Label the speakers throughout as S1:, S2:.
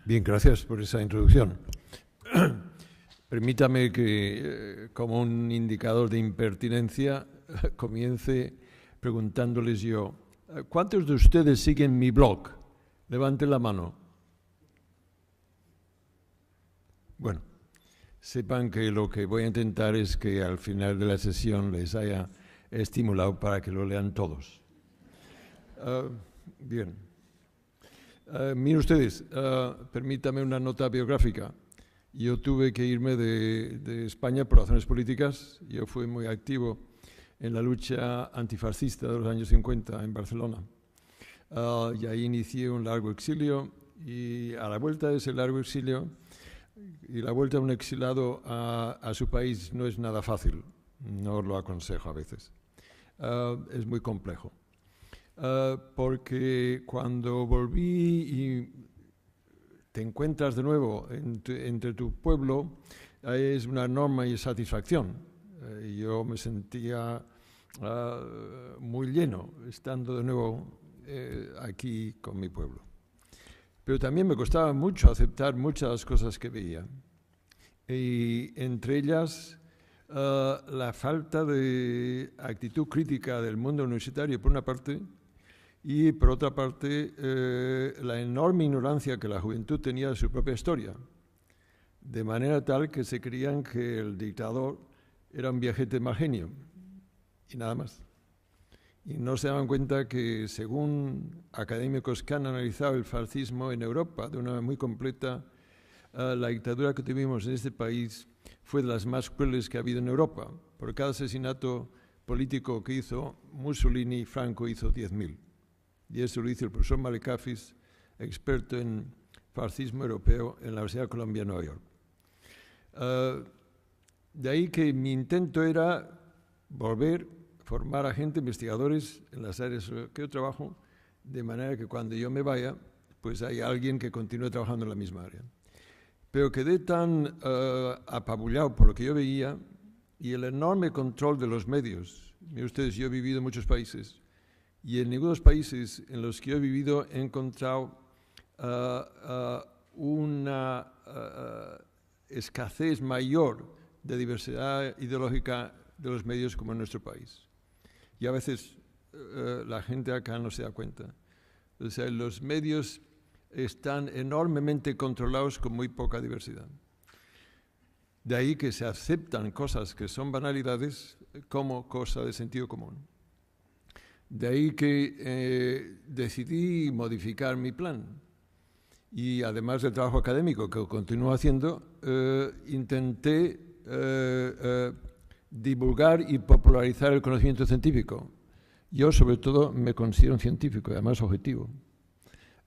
S1: Bien, gracias por esa introducción. Permítame que, como un indicador de impertinencia, comience preguntándoles yo, ¿cuántos de ustedes siguen mi blog? Levanten la mano. Bueno, sepan que lo que voy a intentar es que al final de la sesión les haya estimulado para que lo lean todos. Bien. Miren ustedes, permítame una nota biográfica. Yo tuve que irme de España por razones políticas. Yo fui muy activo en la lucha antifascista de los años 50 en Barcelona. Y ahí inicié un largo exilio y a la vuelta de ese largo exilio y la vuelta de un exilado a su país no es nada fácil. No os lo aconsejo a veces. Es muy complejo. Porque cuando volví y te encuentras de nuevo entre tu pueblo, es una enorme satisfacción. Yo me sentía muy lleno estando de nuevo aquí con mi pueblo. Pero también me costaba mucho aceptar muchas cosas que veía. Y entre ellas, la falta de actitud crítica del mundo universitario, por una parte, y por otra parte, la enorme ignorancia que la juventud tenía de su propia historia, de manera tal que se creían que el dictador era un viajete mal genio y nada más. Y no se daban cuenta que, según académicos que han analizado el fascismo en Europa de una manera muy completa, la dictadura que tuvimos en este país fue de las más crueles que ha habido en Europa. Por cada asesinato político que hizo Mussolini, Franco hizo 10.000. Y eso lo hizo el profesor Malecafis, experto en fascismo europeo en la Universidad de Columbia, Nueva York. De ahí que mi intento era volver a formar a gente, investigadores en las áreas en que yo trabajo, de manera que cuando yo me vaya, pues hay alguien que continúe trabajando en la misma área. Pero quedé tan apabullado por lo que yo veía y el enorme control de los medios. Miren ustedes, yo he vivido en muchos países. Y en ninguno de los países en los que yo he vivido he encontrado una escasez mayor de diversidad ideológica de los medios como en nuestro país. Y a veces la gente acá no se da cuenta. O sea, los medios están enormemente controlados con muy poca diversidad. De ahí que se aceptan cosas que son banalidades como cosa de sentido común. De ahí que decidí modificar mi plan y además del trabajo académico que continúo haciendo, intenté divulgar y popularizar el conocimiento científico. Yo sobre todo me considero un científico y además objetivo.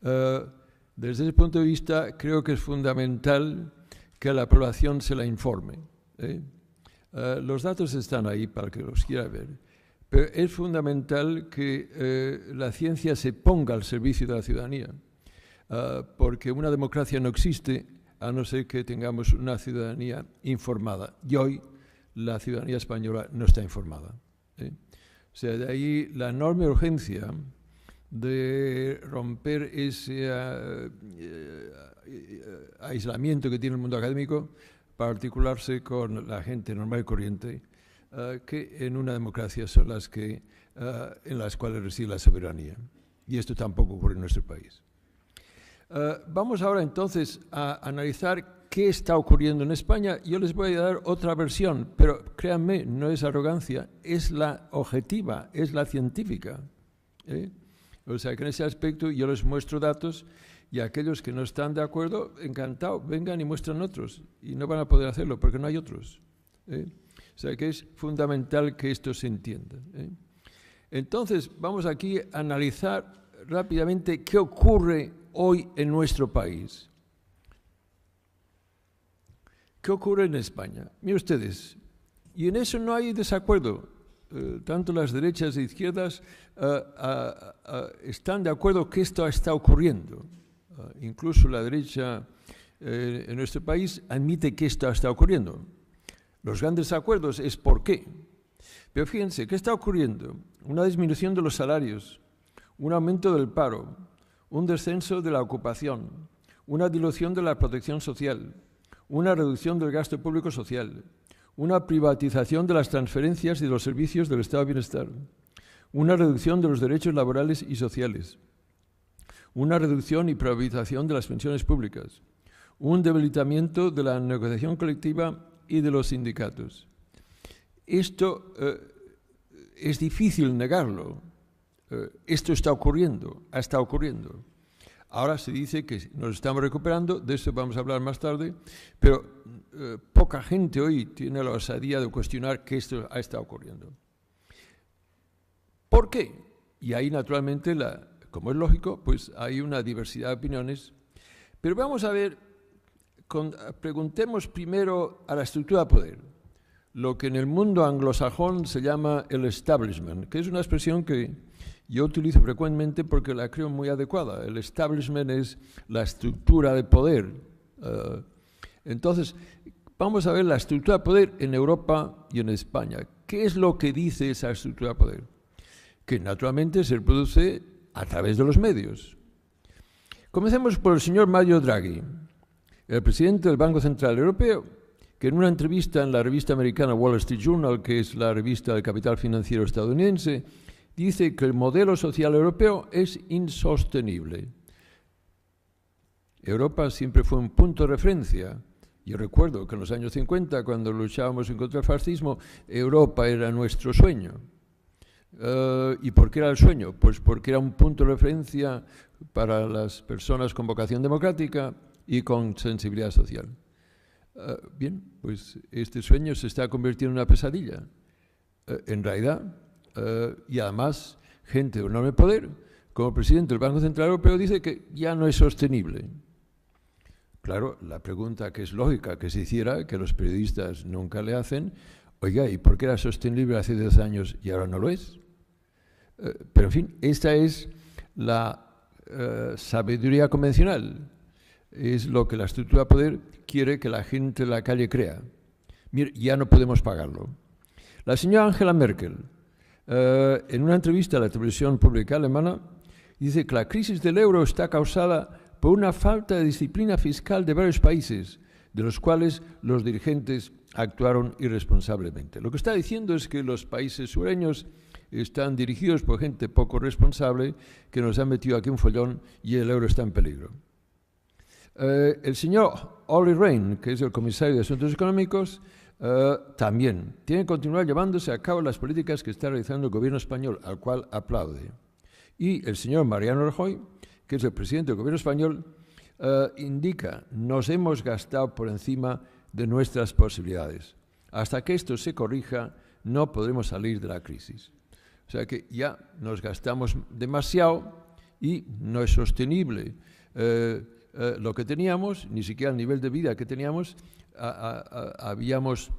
S1: Desde ese punto de vista creo que es fundamental que a la población se la informe. Los datos están ahí para el que los quiera ver. Pero es fundamental que la ciencia se ponga al servicio de la ciudadanía, porque una democracia no existe a no ser que tengamos una ciudadanía informada. Y hoy la ciudadanía española no está informada. O sea, de ahí la enorme urgencia de romper ese aislamiento que tiene el mundo académico para articularse con la gente normal y corriente, que en una democracia son las que, en las cuales reside la soberanía. Y esto tampoco ocurre en nuestro país. Vamos ahora entonces a analizar qué está ocurriendo en España. Yo les voy a dar otra versión, pero créanme, no es arrogancia, es la objetiva, es la científica. O sea que en ese aspecto yo les muestro datos y aquellos que no están de acuerdo, encantado, vengan y muestran otros. Y no van a poder hacerlo porque no hay otros. O sea que es fundamental que esto se entienda. Entonces, vamos aquí a analizar rápidamente qué ocurre hoy en nuestro país. ¿Qué ocurre en España? Miren ustedes, y en eso no hay desacuerdo. Tanto las derechas e izquierdas están de acuerdo que esto está ocurriendo. Incluso la derecha en nuestro país admite que esto está ocurriendo. Los grandes acuerdos es por qué. Pero fíjense, ¿qué está ocurriendo? Una disminución de los salarios, un aumento del paro, un descenso de la ocupación, una dilución de la protección social, una reducción del gasto público social, una privatización de las transferencias y de los servicios del estado de bienestar, una reducción de los derechos laborales y sociales, una reducción y privatización de las pensiones públicas, un debilitamiento de la negociación colectiva y de los sindicatos. Esto es difícil negarlo. Esto está ocurriendo, ha estado ocurriendo. Ahora se dice que nos estamos recuperando, de eso vamos a hablar más tarde, pero poca gente hoy tiene la osadía de cuestionar que esto ha estado ocurriendo. ¿Por qué? Y ahí, naturalmente, como es lógico, pues hay una diversidad de opiniones. Pero vamos a ver, preguntemos primero a la estructura de poder, lo que en el mundo anglosajón se llama el establishment, que es una expresión que yo utilizo frecuentemente porque la creo muy adecuada. El establishment es la estructura de poder. Entonces, vamos a ver la estructura de poder en Europa y en España. ¿Qué es lo que dice esa estructura de poder? Que naturalmente se produce a través de los medios. Comencemos por el señor Mario Draghi, el presidente del Banco Central Europeo, que en una entrevista en la revista americana Wall Street Journal, que es la revista del capital financiero estadounidense, dice que el modelo social europeo es insostenible. Europa siempre fue un punto de referencia. Yo recuerdo que en los años 50, cuando luchábamos contra el fascismo, Europa era nuestro sueño. ¿Y por qué era el sueño? Pues porque era un punto de referencia para las personas con vocación democrática y con sensibilidad social. Bien, pues este sueño se está convirtiendo en una pesadilla. En realidad, y además, gente de enorme poder, como el presidente del Banco Central Europeo, dice que ya no es sostenible. Claro, la pregunta que es lógica que se hiciera, que los periodistas nunca le hacen, oiga, ¿y por qué era sostenible hace 10 años y ahora no lo es? Pero en fin, esta es la sabiduría convencional. Es lo que la estructura de poder quiere que la gente en la calle crea. Mire, ya no podemos pagarlo. La señora Angela Merkel, en una entrevista a la televisión pública alemana, dice que la crisis del euro está causada por una falta de disciplina fiscal de varios países, de los cuales los dirigentes actuaron irresponsablemente. Lo que está diciendo es que los países sureños están dirigidos por gente poco responsable que nos ha metido aquí un follón y el euro está en peligro. El señor Olli Rehn, que es el comisario de Asuntos Económicos, también tiene que continuar llevándose a cabo las políticas que está realizando el gobierno español, al cual aplaude. Y el señor Mariano Rajoy, que es el presidente del gobierno español, indica: nos hemos gastado por encima de nuestras posibilidades. Hasta que esto se corrija, no podremos salir de la crisis. O sea que ya nos gastamos demasiado y no es sostenible lo que teníamos, ni siquiera el nivel de vida que teníamos. Habíamos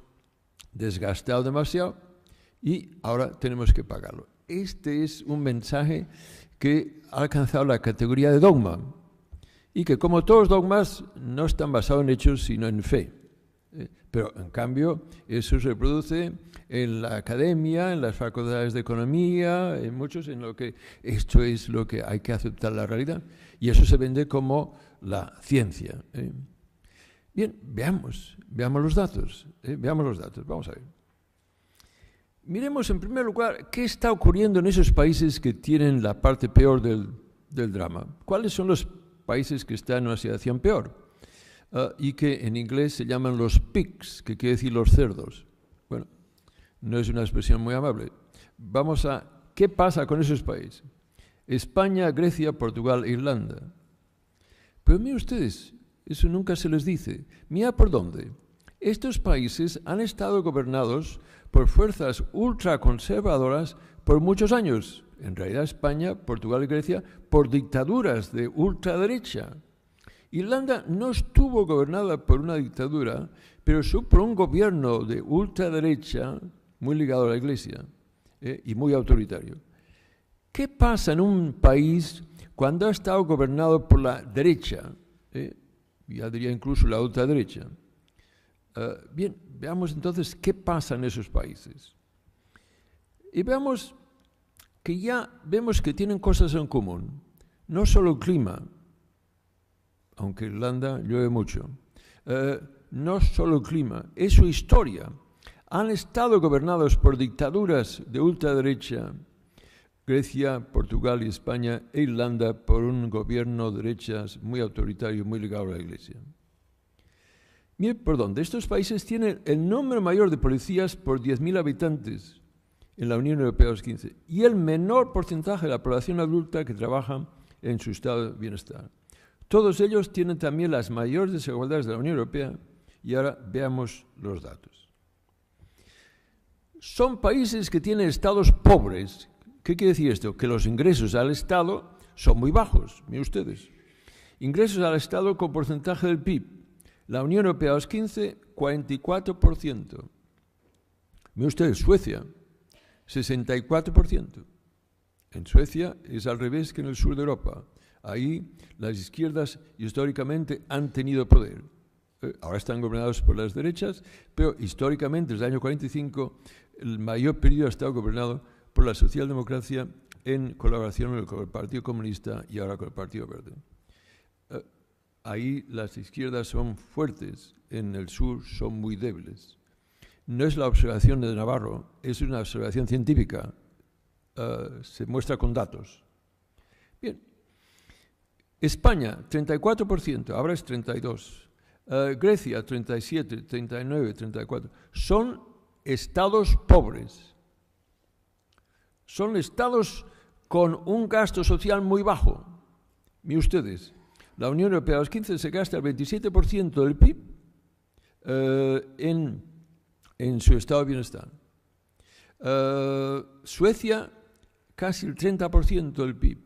S1: desgastado demasiado y ahora tenemos que pagarlo. Este es un mensaje que ha alcanzado la categoría de dogma y que, como todos los dogmas, no están basados en hechos sino en fe. Pero en cambio eso se produce en la academia, en las facultades de economía, en muchos, en lo que esto es lo que hay que aceptar la realidad, y eso se vende como la ciencia. Bien, veamos los datos. Veamos los datos, vamos a ver. Miremos en primer lugar qué está ocurriendo en esos países que tienen la parte peor del drama. ¿Cuáles son los países que están en una situación peor? Y que en inglés se llaman los pigs, que quiere decir los cerdos. Bueno, no es una expresión muy amable. Vamos a, ¿qué pasa con esos países? España, Grecia, Portugal, Irlanda. Pero miren ustedes, eso nunca se les dice. Mira por dónde. Estos países han estado gobernados por fuerzas ultraconservadoras por muchos años. En realidad España, Portugal y Grecia por dictaduras de ultraderecha. Irlanda no estuvo gobernada por una dictadura, pero sí por un gobierno de ultraderecha muy ligado a la Iglesia y muy autoritario. ¿Qué pasa en un país cuando ha estado gobernado por la derecha? Ya diría incluso la ultraderecha. Bien, veamos entonces qué pasa en esos países. Y veamos que tienen cosas en común. No solo el clima. aunque en Irlanda llueve mucho. No solo el clima, es su historia. Han estado gobernados por dictaduras de ultraderecha, Grecia, Portugal y España, e Irlanda por un gobierno de derechas muy autoritario, muy ligado a la Iglesia. Mire por dónde. Estos países tienen el número mayor de policías por 10.000 habitantes en la Unión Europea, los 15, y el menor porcentaje de la población adulta que trabaja en su estado de bienestar. Todos ellos tienen también las mayores desigualdades de la Unión Europea, y ahora veamos los datos. Son países que tienen estados pobres. ¿Qué quiere decir esto? Que los ingresos al Estado son muy bajos, miren ustedes. Ingresos al Estado con porcentaje del PIB. La Unión Europea, los 15, 44%. Miren ustedes, Suecia, 64%. En Suecia es al revés que en el sur de Europa. Ahí las izquierdas históricamente han tenido poder. Ahora están gobernados por las derechas, pero históricamente, desde el año 45, el mayor periodo ha estado gobernado por la socialdemocracia en colaboración con el Partido Comunista y ahora con el Partido Verde. Ahí las izquierdas son fuertes, en el sur son muy débiles. No es la observación de Navarro, es una observación científica. Se muestra con datos. Bien. España, 34%, ahora es 32%. Grecia, 37, 39, 34. Son estados pobres. Son estados con un gasto social muy bajo. Miren ustedes, la Unión Europea, a los 15, se gasta el 27% del PIB en su estado de bienestar. Suecia, casi el 30% del PIB.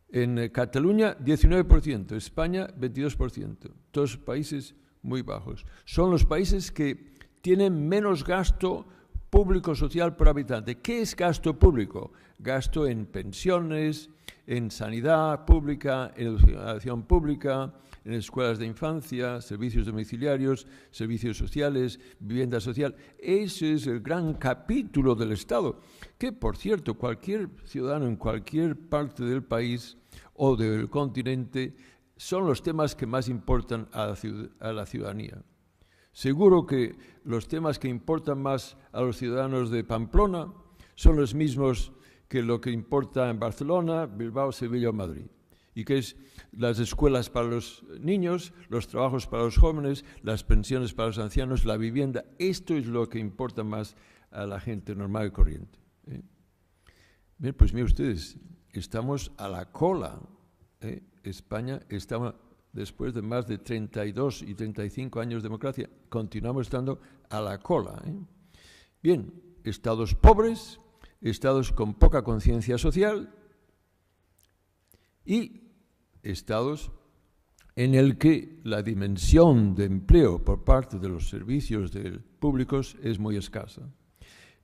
S1: En Cataluña, 19%. España, 22%. Todos países muy bajos. Son los países que tienen menos gasto público social por habitante. ¿Qué es gasto público? Gasto en pensiones, en sanidad pública, en educación pública, en escuelas de infancia, servicios domiciliarios, servicios sociales, vivienda social. Ese es el gran capítulo del Estado, que, por cierto, cualquier ciudadano en cualquier parte del país o del continente son los temas que más importan a la ciudadanía. Seguro que los temas que importan más a los ciudadanos de Pamplona son los mismos que lo que importa en Barcelona, Bilbao, Sevilla o Madrid. Y que es las escuelas para los niños, los trabajos para los jóvenes, las pensiones para los ancianos, la vivienda. Esto es lo que importa más a la gente normal y corriente. Bien, pues miren ustedes, estamos a la cola. España está, después de más de 32 y 35 años de democracia, continuamos estando a la cola. Bien, estados pobres, estados con poca conciencia social y estados en el que la dimensión de empleo por parte de los servicios públicos es muy escasa.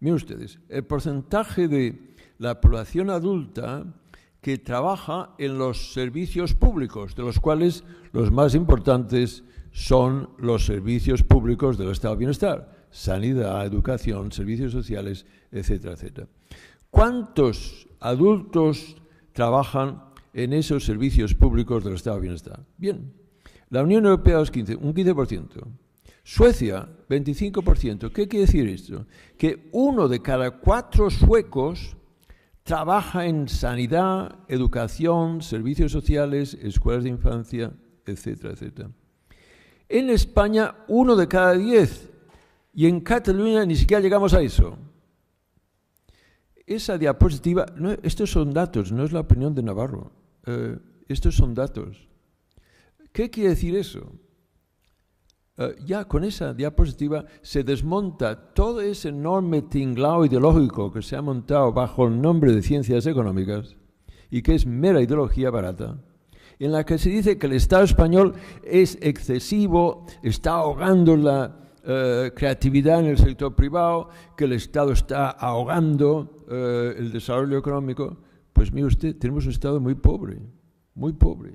S1: Miren ustedes, el porcentaje de la población adulta que trabaja en los servicios públicos, de los cuales los más importantes son los servicios públicos del estado de bienestar, sanidad, educación, servicios sociales, etcétera, etcétera. ¿Cuántos adultos trabajan en esos servicios públicos del estado de bienestar? Bien, la Unión Europea un 15%. Suecia, 25%. ¿Qué quiere decir esto? Que 1 de cada 4 suecos trabaja en sanidad, educación, servicios sociales, escuelas de infancia, etcétera, etcétera. En España, 1 de cada 10. Y en Cataluña ni siquiera llegamos a eso. Esa diapositiva, no, estos son datos, no es la opinión de Navarro. Estos son datos. ¿Qué quiere decir eso? Ya con esa diapositiva se desmonta todo ese enorme tinglao ideológico que se ha montado bajo el nombre de ciencias económicas y que es mera ideología barata, en la que se dice que el Estado español es excesivo, está ahogando la creatividad en el sector privado, que el Estado está ahogando el desarrollo económico. Pues mire usted, tenemos un Estado muy pobre, muy pobre.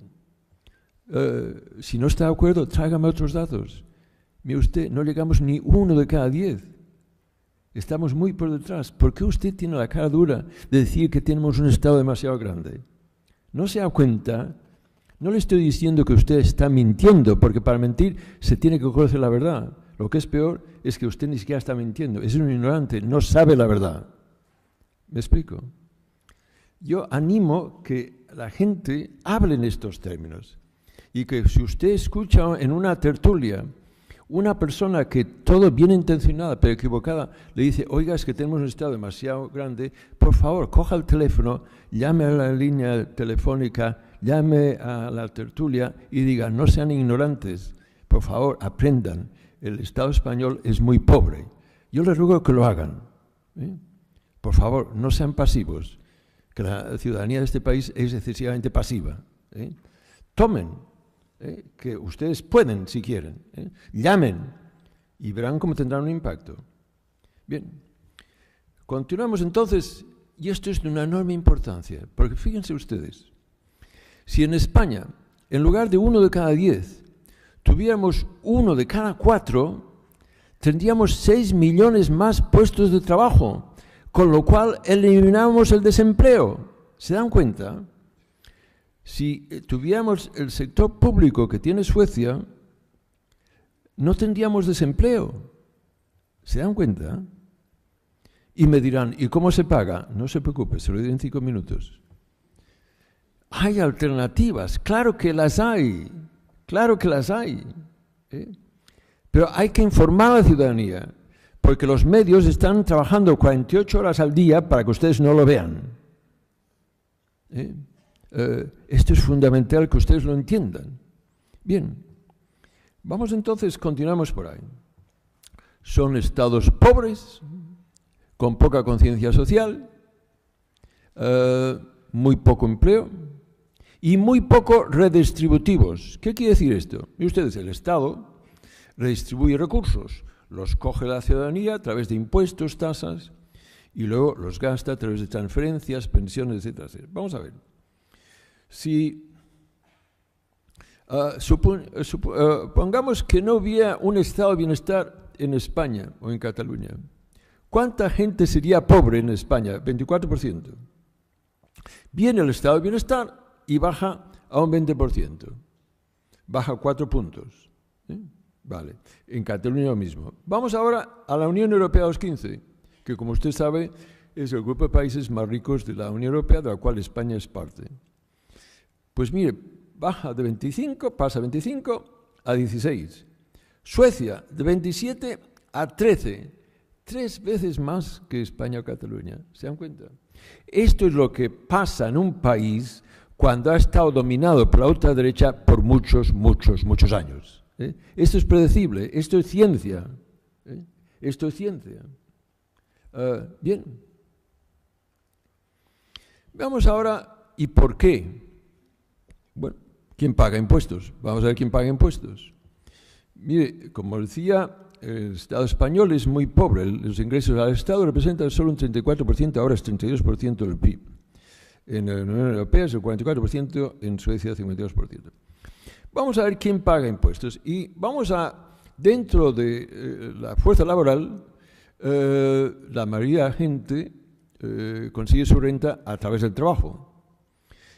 S1: Si no está de acuerdo, tráigame otros datos. Mire usted, no llegamos ni 1 de cada 10. Estamos muy por detrás. ¿Por qué usted tiene la cara dura de decir que tenemos un Estado demasiado grande? ¿No se da cuenta No le estoy diciendo que usted está mintiendo, porque para mentir se tiene que conocer la verdad. Lo que es peor es que usted ni siquiera está mintiendo. Es un ignorante, no sabe la verdad. ¿Me explico? Yo animo que la gente hable en estos términos y que si usted escucha en una tertulia una persona que todo bien intencionada pero equivocada le dice, oiga, es que tenemos un estado demasiado grande, por favor, coja el teléfono, llame a la línea telefónica, llame a la tertulia y diga, no sean ignorantes, por favor, aprendan, el Estado español es muy pobre. Yo les ruego que lo hagan. Por favor, no sean pasivos, que la ciudadanía de este país es excesivamente pasiva. Tomen, que ustedes pueden si quieren, llamen y verán cómo tendrán un impacto. Bien, continuamos entonces, y esto es de una enorme importancia, porque fíjense ustedes, si en España, en lugar de 1 de cada 10, tuviéramos 1 de cada 4, tendríamos 6 millones más puestos de trabajo, con lo cual eliminamos el desempleo. ¿Se dan cuenta? Si tuviéramos el sector público que tiene Suecia, no tendríamos desempleo. ¿Se dan cuenta? Y me dirán, ¿y cómo se paga? No se preocupe, se lo diré en 5 minutos. Hay alternativas, claro que las hay, claro que las hay. Pero hay que informar a la ciudadanía, porque los medios están trabajando 48 horas al día para que ustedes no lo vean. Esto es fundamental que ustedes lo entiendan. Bien, vamos entonces, continuamos por ahí. Son estados pobres, con poca conciencia social, muy poco empleo y muy poco redistributivos. ¿Qué quiere decir esto? Y ustedes, el Estado redistribuye recursos, los coge la ciudadanía a través de impuestos, tasas, y luego los gasta a través de transferencias, pensiones, etcétera. Vamos a ver. Si pongamos que no hubiera un estado de bienestar en España o en Cataluña, ¿cuánta gente sería pobre en España? 24%. Viene el estado de bienestar y baja a un 20%. Baja 4 puntos. Vale. En Cataluña lo mismo. Vamos ahora a la Unión Europea 215, que como usted sabe es el grupo de países más ricos de la Unión Europea, de la cual España es parte. Pues mire, baja de 25, pasa de 25 a 16. Suecia, de 27 a 13. 3 veces más que España o Cataluña. ¿Se dan cuenta? Esto es lo que pasa en un país cuando ha estado dominado por la ultraderecha por muchos, muchos, muchos años. Esto es predecible, esto es ciencia. Esto es ciencia. Bien. Veamos ahora, ¿y por qué? Bueno, ¿quién paga impuestos? Vamos a ver quién paga impuestos. Mire, como decía, el Estado español es muy pobre. Los ingresos al Estado representan solo un 34%, ahora es 32% del PIB. En la Unión Europea es el 44%, en Suecia el 52%. Vamos a ver quién paga impuestos. Y vamos a, dentro de la fuerza laboral, la mayoría de la gente consigue su renta a través del trabajo.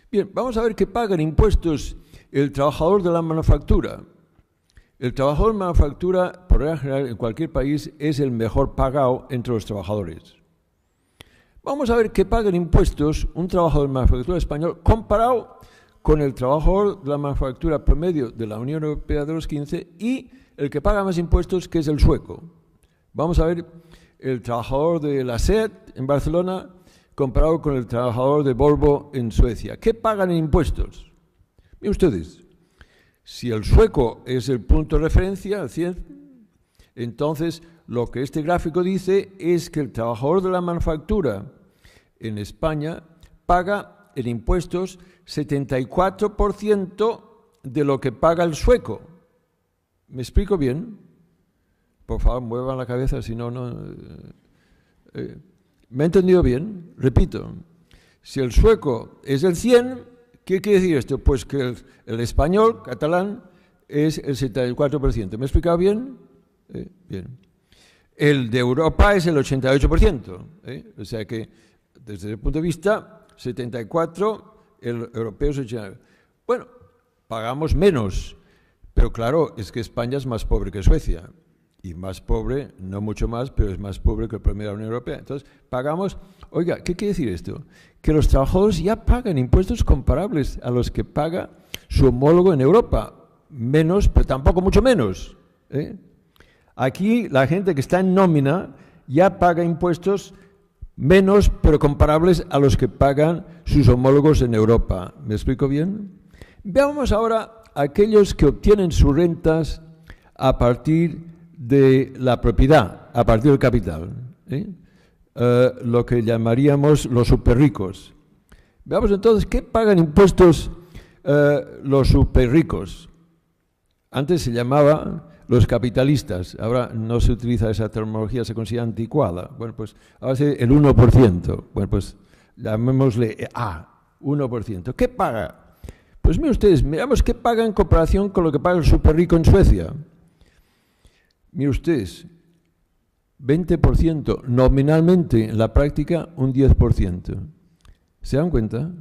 S1: Bien, vamos a ver qué pagan impuestos el trabajador de la manufactura. El trabajador de manufactura, por regla general, en cualquier país, es el mejor pagado entre los trabajadores. Vamos a ver qué pagan impuestos un trabajador de manufactura español comparado con el trabajador de la manufactura promedio de la Unión Europea de los 15 y el que paga más impuestos, que es el sueco. Vamos a ver el trabajador de la SEAT en Barcelona comparado con el trabajador de Volvo en Suecia. ¿Qué pagan en impuestos? Miren ustedes, si el sueco es el punto de referencia, el 100, entonces lo que este gráfico dice es que el trabajador de la manufactura en España paga en impuestos 74% de lo que paga el sueco. ¿Me explico bien? Por favor, muevan la cabeza, si no, no... ¿Me he entendido bien? Repito, si el sueco es el 100, ¿qué quiere decir esto? Pues que el español, catalán, es el 74%. ¿Me he explicado bien? Bien. El de Europa es el 88%. O sea que, desde el punto de vista, 74, el europeo es 89. Bueno, pagamos menos. Pero claro, es que España es más pobre que Suecia. Y más pobre, no mucho más, pero es más pobre que el promedio de la Unión Europea. Entonces, pagamos... Oiga, ¿qué quiere decir esto? Que los trabajadores ya pagan impuestos comparables a los que paga su homólogo en Europa. Menos, pero tampoco mucho menos. Aquí la gente que está en nómina ya paga impuestos menos, pero comparables a los que pagan sus homólogos en Europa. ¿Me explico bien? Veamos ahora a aquellos que obtienen sus rentas a partir de la propiedad, a partir del capital. Lo que llamaríamos los superricos. Veamos entonces, ¿qué pagan impuestos los superricos? Antes se llamaba los capitalistas, ahora no se utiliza esa terminología, se considera anticuada. Bueno, pues ahora es el 1%. Bueno, pues llamémosle A, 1%. ¿Qué paga? Pues miren ustedes, miramos qué paga en comparación con lo que paga el superrico en Suecia. Miren ustedes, 20%, nominalmente, en la práctica un 10%. ¿Se dan cuenta?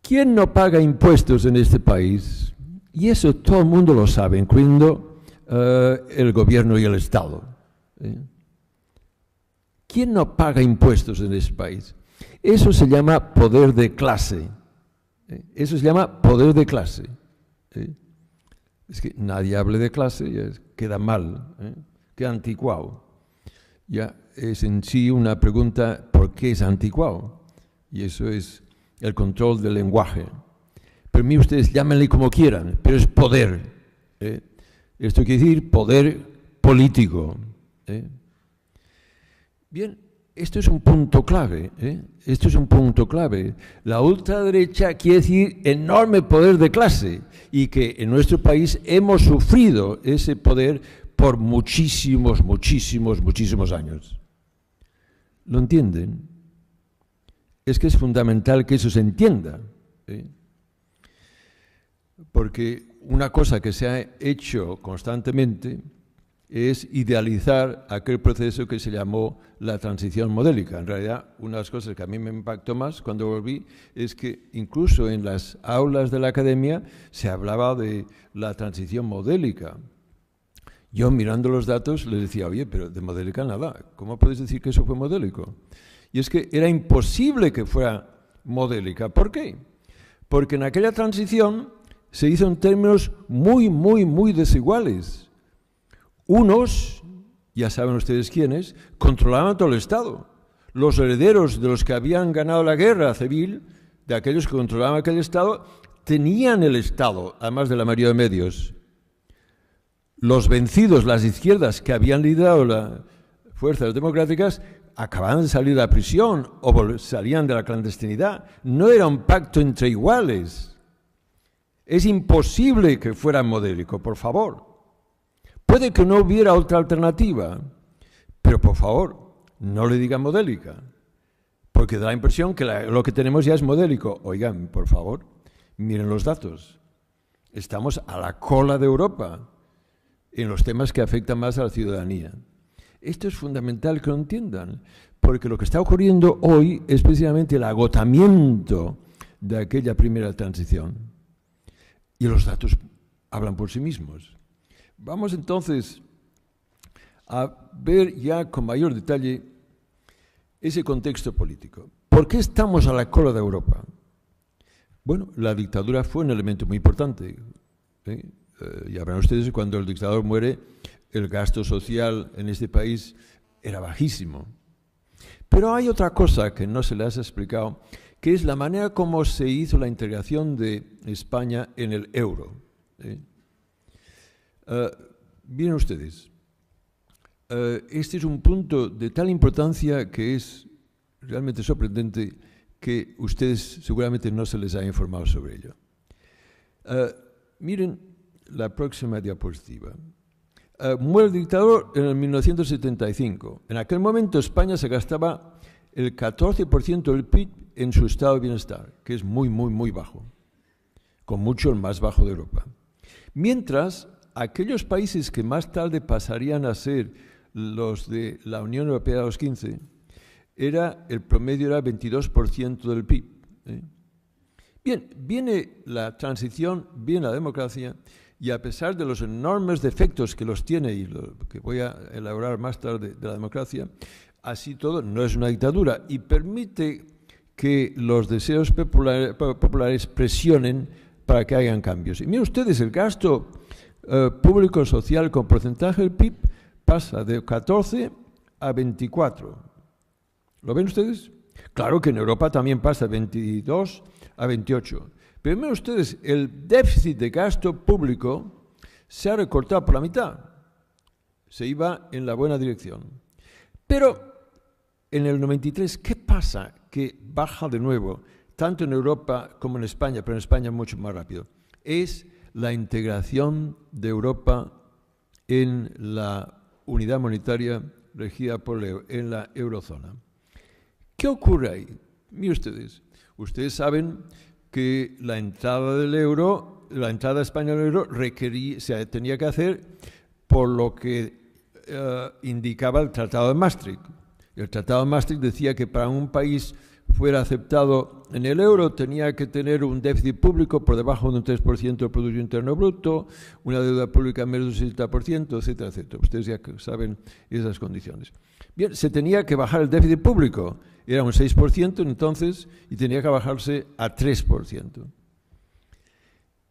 S1: ¿Quién no paga impuestos en este país? Y eso todo el mundo lo sabe, incluyendo el gobierno y el Estado. ¿Quién no paga impuestos en este país? Eso se llama poder de clase. Eso se llama poder de clase. Es que nadie hable de clase, ya queda mal, queda anticuado. Ya es en sí una pregunta, ¿por qué es anticuado? Y eso es el control del lenguaje. Pero miren ustedes, llámenle como quieran, pero es poder. Esto quiere decir poder político. Bien, esto es un punto clave. Esto es un punto clave. La ultraderecha quiere decir enorme poder de clase y que en nuestro país hemos sufrido ese poder por muchísimos años. ¿Lo entienden? Es que es fundamental que eso se entienda. Porque una cosa que se ha hecho constantemente es idealizar aquel proceso que se llamó la transición modélica. En realidad, una de las cosas que a mí me impactó más cuando volví es que incluso en las aulas de la academia se hablaba de la transición modélica. Yo, mirando los datos, les decía, oye, pero de modélica nada, ¿cómo puedes decir que eso fue modélico? Y es que era imposible que fuera modélica. ¿Por qué? Porque en aquella transición se hizo en términos muy desiguales. Unos, ya saben ustedes quiénes, controlaban todo el Estado. Los herederos de los que habían ganado la guerra civil, de aquellos que controlaban aquel Estado, tenían el Estado, además de la mayoría de medios. Los vencidos, las izquierdas que habían liderado las fuerzas democráticas, acababan de salir de la prisión o salían de la clandestinidad. No era un pacto entre iguales. Es imposible que fuera modélico, por favor. Puede que no hubiera otra alternativa, pero por favor, no le digan modélica, porque da la impresión que lo que tenemos ya es modélico. Oigan, por favor, miren los datos. Estamos a la cola de Europa en los temas que afectan más a la ciudadanía. Esto es fundamental que lo entiendan, porque lo que está ocurriendo hoy es precisamente el agotamiento de aquella primera transición. Y los datos hablan por sí mismos. Vamos entonces a ver ya con mayor detalle ese contexto político. ¿Por qué estamos a la cola de Europa? Bueno, la dictadura fue un elemento muy importante. Ya verán ustedes, cuando el dictador muere, el gasto social en este país era bajísimo. Pero hay otra cosa que no se les ha explicado, que es la manera como se hizo la integración de España en el euro. Miren ustedes, este es un punto de tal importancia que es realmente sorprendente que ustedes seguramente no se les ha informado sobre ello. Miren la próxima diapositiva. Muere el dictador en el 1975. En aquel momento España se gastaba el 14% del PIB en su estado de bienestar, que es muy bajo, con mucho el más bajo de Europa. Mientras, aquellos países que más tarde pasarían a ser los de la Unión Europea de los 15, el promedio era 22% del PIB. Bien, viene la transición, viene la democracia, y a pesar de los enormes defectos que los tiene, y lo que voy a elaborar más tarde de la democracia, así todo no es una dictadura y permite que los deseos populares presionen para que hagan cambios. Y miren ustedes, el gasto público social con porcentaje del PIB pasa de 14 a 24. ¿Lo ven ustedes? Claro que en Europa también pasa de 22 a 28. Pero miren ustedes, el déficit de gasto público se ha recortado por la mitad. Se iba en la buena dirección. Pero en el 93, ¿qué pasa? Que baja de nuevo, tanto en Europa como en España, pero en España mucho más rápido. Es la integración de Europa en la unidad monetaria regida por en la eurozona. ¿Qué ocurre ahí? Miren ustedes saben que la entrada del euro, la entrada española al euro se tenía que hacer por lo que indicaba el Tratado de Maastricht. El Tratado de Maastricht decía que para un país fuera aceptado en el euro tenía que tener un déficit público por debajo de un 3% del Producto Interno Bruto, una deuda pública menos del 60%, etcétera, etcétera. Ustedes ya saben esas condiciones. Bien, se tenía que bajar el déficit público, era un 6% entonces, y tenía que bajarse a 3%.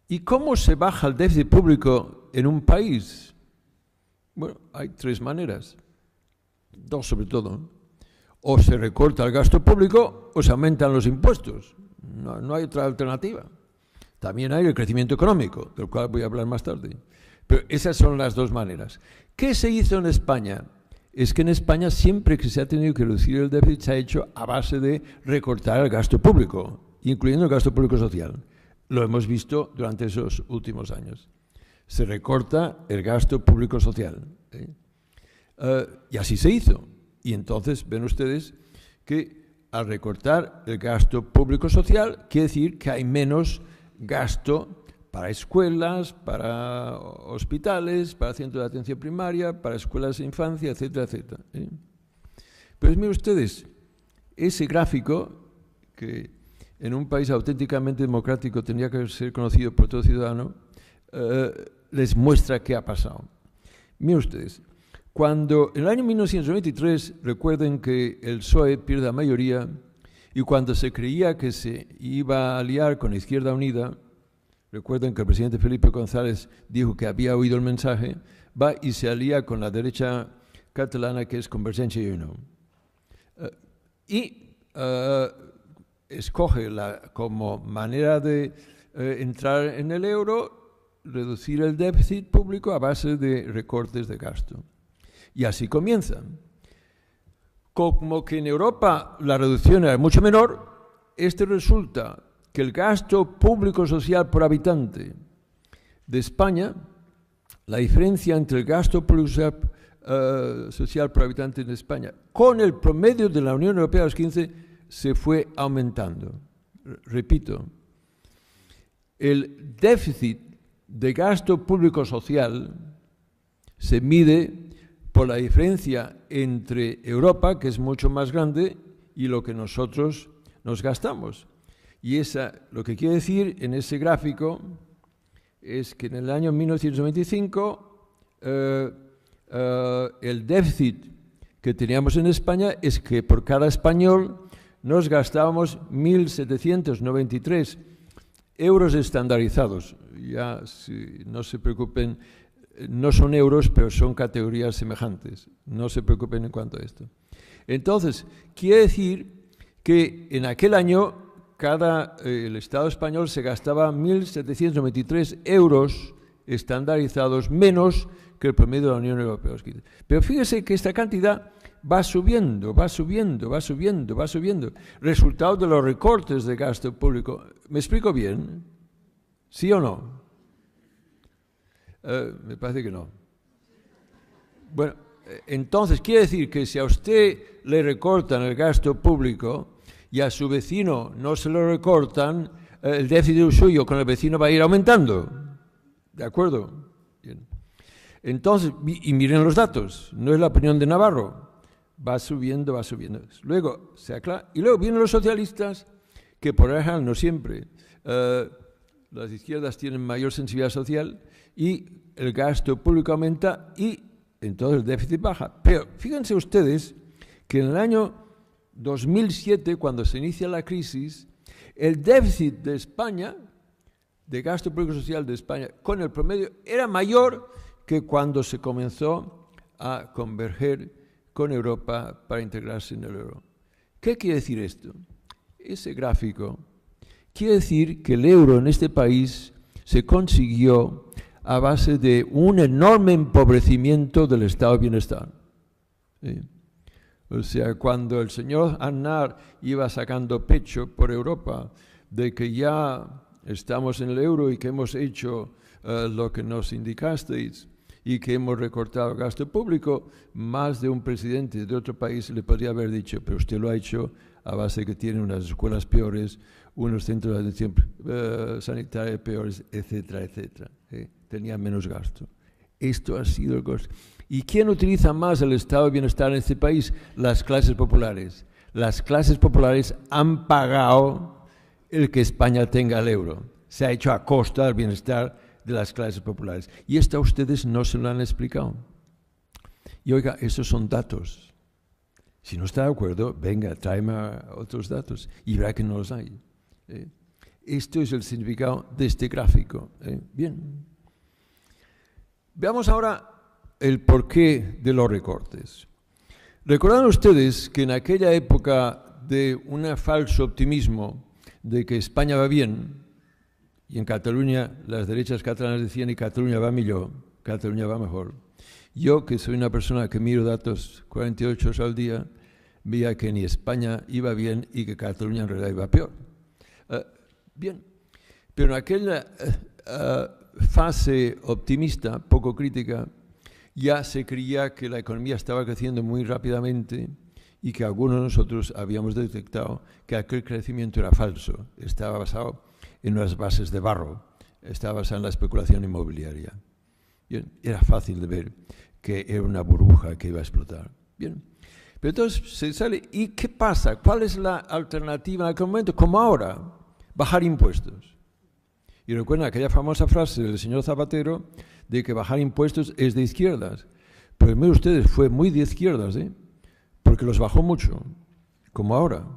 S1: ¿Y cómo se baja el déficit público en un país? Bueno, hay tres maneras, dos sobre todo. O se recorta el gasto público o se aumentan los impuestos. No hay otra alternativa. También hay el crecimiento económico, del cual voy a hablar más tarde. Pero esas son las dos maneras. ¿Qué se hizo en España? Es que en España siempre que se ha tenido que reducir el déficit se ha hecho a base de recortar el gasto público, incluyendo el gasto público social. Lo hemos visto durante esos últimos años. Se recorta el gasto público social. Y así se hizo. Y entonces ven ustedes que al recortar el gasto público social quiere decir que hay menos gasto para escuelas, para hospitales, para centros de atención primaria, para escuelas de infancia, etcétera, etcétera. Pero miren ustedes, ese gráfico que en un país auténticamente democrático tenía que ser conocido por todo ciudadano, les muestra qué ha pasado. Miren ustedes. Cuando en el año 1993, recuerden que el PSOE pierde la mayoría y cuando se creía que se iba a aliar con Izquierda Unida, recuerden que el presidente Felipe González dijo que había oído el mensaje, va y se alía con la derecha catalana que es Convergencia y Unió. Escoge como manera de entrar en el euro, reducir el déficit público a base de recortes de gasto. Y así comienzan. Como que en Europa la reducción era mucho menor, resulta que el gasto público social por habitante de España, la diferencia entre el gasto público social por habitante de España con el promedio de la Unión Europea de los 15 se fue aumentando. Repito, el déficit de gasto público social se mide por la diferencia entre Europa, que es mucho más grande, y lo que nosotros nos gastamos. Y lo que quiere decir en ese gráfico es que en el año 1995 el déficit que teníamos en España es que por cada español nos gastábamos 1.793 euros estandarizados. Ya, no se preocupen, no son euros, pero son categorías semejantes. No se preocupen en cuanto a esto. Entonces, quiere decir que en aquel año el Estado español se gastaba 1.793 euros estandarizados menos que el promedio de la Unión Europea. Pero fíjese que esta cantidad va subiendo, va subiendo, va subiendo, va subiendo. Resultado de los recortes de gasto público. ¿Me explico bien? ¿Sí o no? Me parece que no. Bueno, entonces quiere decir que si a usted le recortan el gasto público y a su vecino no se lo recortan, el déficit suyo con el vecino va a ir aumentando. ¿De acuerdo? Bien. Entonces, y miren los datos, no es la opinión de Navarro, va subiendo, va subiendo. Luego se aclara, y luego vienen los socialistas que por ejemplo no siempre las izquierdas tienen mayor sensibilidad social y el gasto público aumenta y entonces el déficit baja. Pero fíjense ustedes que en el año 2007, cuando se inicia la crisis, el déficit de España, de gasto público social de España, con el promedio, era mayor que cuando se comenzó a converger con Europa para integrarse en el euro. ¿Qué quiere decir esto? Ese gráfico quiere decir que el euro en este país se consiguió a base de un enorme empobrecimiento del estado de bienestar. ¿Sí? O sea, cuando el señor Aznar iba sacando pecho por Europa de que ya estamos en el euro y que hemos hecho lo que nos indicasteis y que hemos recortado el gasto público, más de un presidente de otro país le podría haber dicho, pero usted lo ha hecho a base de que tiene unas escuelas peores, unos centros de atención sanitaria peores, etcétera, etcétera. Tenía menos gasto. Esto ha sido el costo. ¿Y quién utiliza más el estado de bienestar en este país? Las clases populares. Las clases populares han pagado el que España tenga el euro. Se ha hecho a costa del bienestar de las clases populares. Y esto a ustedes no se lo han explicado. Y oiga, esos son datos. Si no está de acuerdo, venga, tráeme otros datos y verá que no los hay. Esto es el significado de este gráfico. Bien. Veamos ahora el porqué de los recortes. Recordarán ustedes que en aquella época de un falso optimismo de que España va bien, y en Cataluña las derechas catalanas decían y Cataluña va mejor, Cataluña va mejor. Yo, que soy una persona que miro datos 48 horas al día, veía que ni España iba bien y que Cataluña en realidad iba peor. Bien, pero en aquella fase optimista, poco crítica, ya se creía que la economía estaba creciendo muy rápidamente y que algunos de nosotros habíamos detectado que aquel crecimiento era falso, estaba basado en unas bases de barro, estaba basado en la especulación inmobiliaria. Bien, era fácil de ver que era una burbuja que iba a explotar. Bien, pero entonces se sale, ¿y qué pasa? ¿Cuál es la alternativa en aquel momento? Como ahora, bajar impuestos. Y recuerden aquella famosa frase del señor Zapatero de que bajar impuestos es de izquierdas. Pero miren ustedes, fue muy de izquierdas, porque los bajó mucho, como ahora.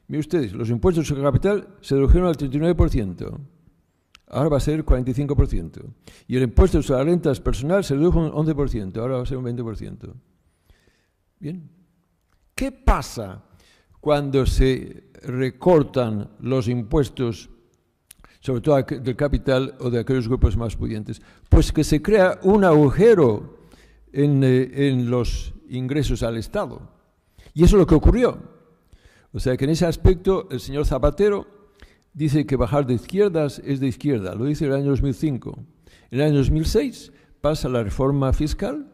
S1: Miren ustedes, los impuestos sobre capital se redujeron al 39%. Ahora va a ser 45%. Y el impuesto sobre las rentas personal se redujo un 11%. Ahora va a ser un 20%. Bien. ¿Qué pasa cuando se recortan los impuestos, sobre todo del capital o de aquellos grupos más pudientes? Pues que se crea un agujero en los ingresos al Estado. Y eso es lo que ocurrió. O sea que en ese aspecto el señor Zapatero dice que bajar de izquierdas es de izquierda. Lo dice en el año 2005. En el año 2006 pasa la reforma fiscal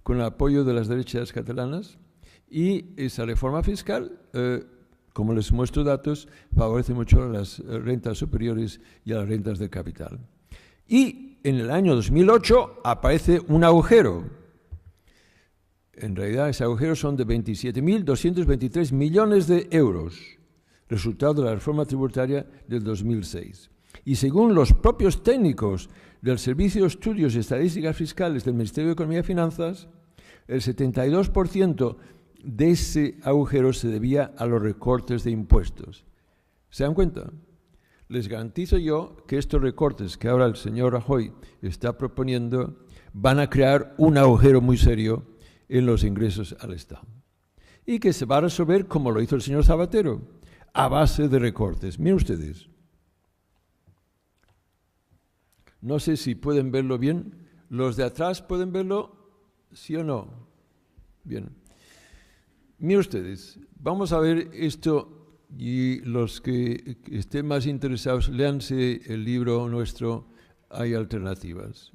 S1: con el apoyo de las derechas catalanas y esa reforma fiscal, como les muestro datos, favorece mucho a las rentas superiores y a las rentas del capital. Y en el año 2008 aparece un agujero. En realidad ese agujero son de 27.223 millones de euros, resultado de la reforma tributaria del 2006. Y según los propios técnicos del Servicio de Estudios y Estadísticas Fiscales del Ministerio de Economía y Finanzas, el 72% de ese agujero se debía a los recortes de impuestos. ¿Se dan cuenta? Les garantizo yo que estos recortes que ahora el señor Rajoy está proponiendo van a crear un agujero muy serio en los ingresos al Estado. Y que se va a resolver como lo hizo el señor Zapatero, a base de recortes. Miren ustedes. No sé si pueden verlo bien. ¿Los de atrás pueden verlo? ¿Sí o no? Bien. Miren ustedes, vamos a ver esto y los que estén más interesados, léanse el libro nuestro, Hay alternativas.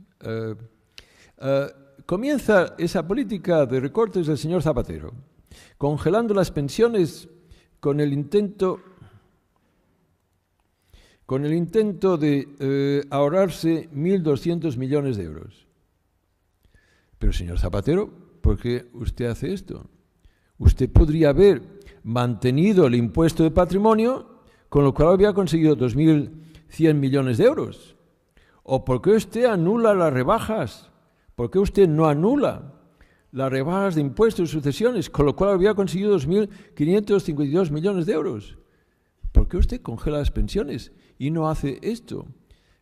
S1: Comienza esa política de recortes del señor Zapatero, congelando las pensiones con el intento de ahorrarse 1.200 millones de euros. Pero, señor Zapatero, ¿por qué usted hace esto? Usted podría haber mantenido el impuesto de patrimonio con lo cual había conseguido 2.100 millones de euros? ¿O por qué usted anula las rebajas? ¿Por qué usted no anula las rebajas de impuestos y sucesiones, con lo cual había conseguido 2.552 millones de euros? ¿Por qué usted congela las pensiones y no hace esto?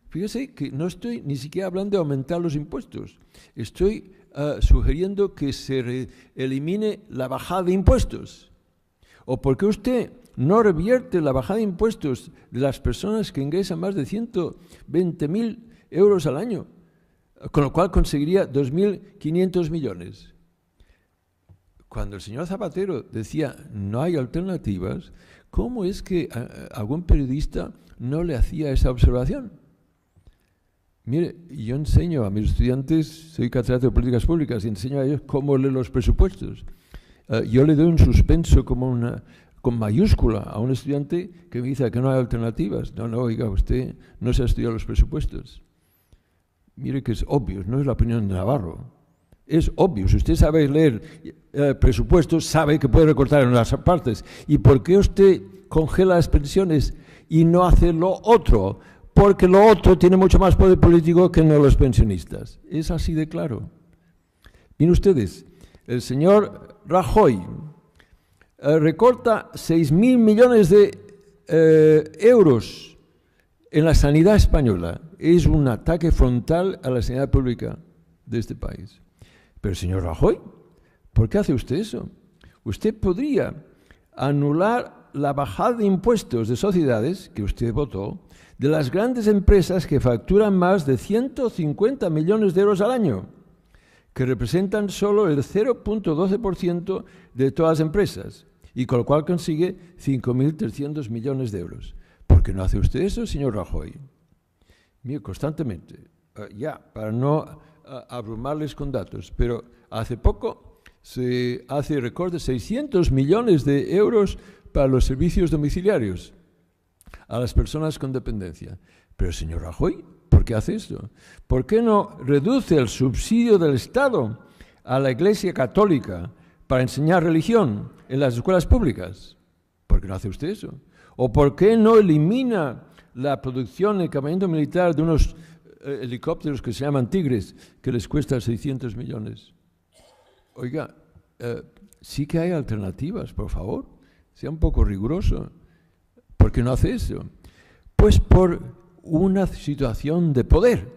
S1: Fíjese que no estoy ni siquiera hablando de aumentar los impuestos. Estoy sugiriendo que se elimine la bajada de impuestos. ¿O por qué usted no revierte la bajada de impuestos de las personas que ingresan más de 120.000 euros al año? Con lo cual conseguiría 2.500 millones. Cuando el señor Zapatero decía no hay alternativas, ¿cómo es que algún periodista no le hacía esa observación? Mire, yo enseño a mis estudiantes, soy catedrático de políticas públicas y enseño a ellos cómo leer los presupuestos. Yo le doy un suspenso con mayúscula a un estudiante que me dice que no hay alternativas. No, oiga, usted no se ha estudiado los presupuestos. Mire que es obvio, no es la opinión de Navarro. Es obvio, si usted sabe leer presupuestos, sabe que puede recortar en unas partes. ¿Y por qué usted congela las pensiones y no hace lo otro? Porque lo otro tiene mucho más poder político que no los pensionistas. Es así de claro. Miren ustedes, el señor Rajoy recorta 6.000 millones de euros en la sanidad española. Es un ataque frontal a la sanidad pública de este país. Pero, señor Rajoy, ¿por qué hace usted eso? Usted podría anular la bajada de impuestos de sociedades que usted votó de las grandes empresas que facturan más de 150 millones de euros al año, que representan solo el 0.12% de todas las empresas, y con lo cual consigue 5.300 millones de euros. ¿Por qué no hace usted eso, señor Rajoy? Mire, constantemente, ya, para no abrumarles con datos, pero hace poco se hace recorte de 600 millones de euros para los servicios domiciliarios a las personas con dependencia. Pero, señor Rajoy, ¿por qué hace esto? ¿Por qué no reduce el subsidio del Estado a la Iglesia Católica para enseñar religión en las escuelas públicas? ¿Por qué no hace usted eso? ¿O por qué no elimina la producción de equipamiento militar de unos helicópteros que se llaman Tigres, que les cuesta 600 millones? Oiga, sí que hay alternativas, por favor. Sea un poco riguroso. ¿Por qué no hace eso? Pues por una situación de poder.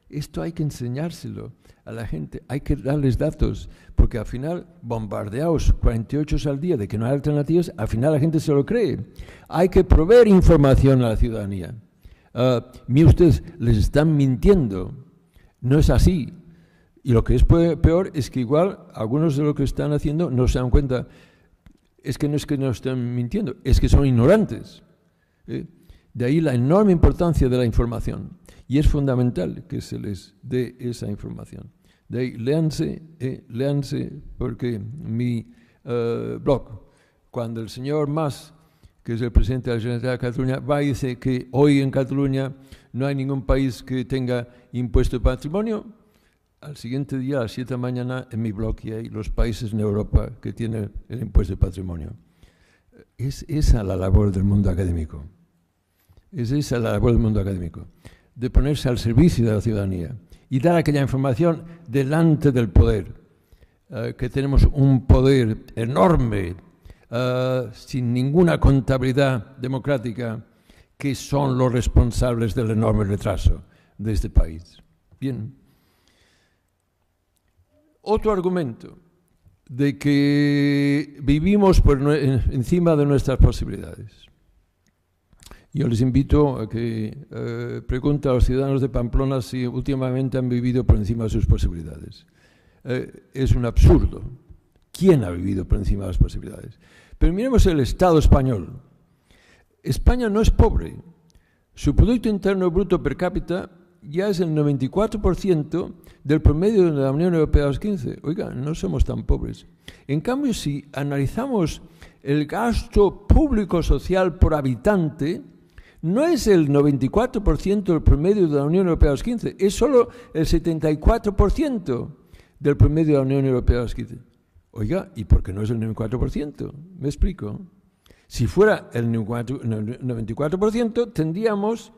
S1: Esto hay que enseñárselo a la gente, hay que darles datos, porque al final, bombardeados 48 horas al día de que no hay alternativas, al final la gente se lo cree. Hay que proveer información a la ciudadanía. Mire ustedes, les están mintiendo. No es así. Y lo que es peor es que igual algunos de lo que están haciendo no se dan cuenta. Es que no están mintiendo, es que son ignorantes. De ahí la enorme importancia de la información. Y es fundamental que se les dé esa información. De ahí, léanse, porque mi blog, cuando el señor Mas, que es el presidente de la Generalitat de Cataluña, va y dice que hoy en Cataluña no hay ningún país que tenga impuesto de patrimonio, al siguiente día, a las 7 de la mañana, en mi blog, y hay los países en Europa que tienen el impuesto de patrimonio. Es esa la labor del mundo académico. Es esa la labor del mundo académico, de ponerse al servicio de la ciudadanía y dar aquella información delante del poder, que tenemos un poder enorme, sin ninguna contabilidad democrática, que son los responsables del enorme retraso de este país. Bien. Otro argumento de que vivimos encima de nuestras posibilidades. Yo les invito a que pregunten a los ciudadanos de Pamplona si últimamente han vivido por encima de sus posibilidades. Es un absurdo. ¿Quién ha vivido por encima de las posibilidades? Pero miremos el Estado español. España no es pobre. Su Producto Interno Bruto per cápita ya es el 94% del promedio de la Unión Europea de los 15. Oiga, no somos tan pobres. En cambio, si analizamos el gasto público social por habitante, no es el 94% del promedio de la Unión Europea de los 15, es solo el 74% del promedio de la Unión Europea de los 15. Oiga, ¿y por qué no es el 94%? ¿Me explico? Si fuera el 94%, tendríamos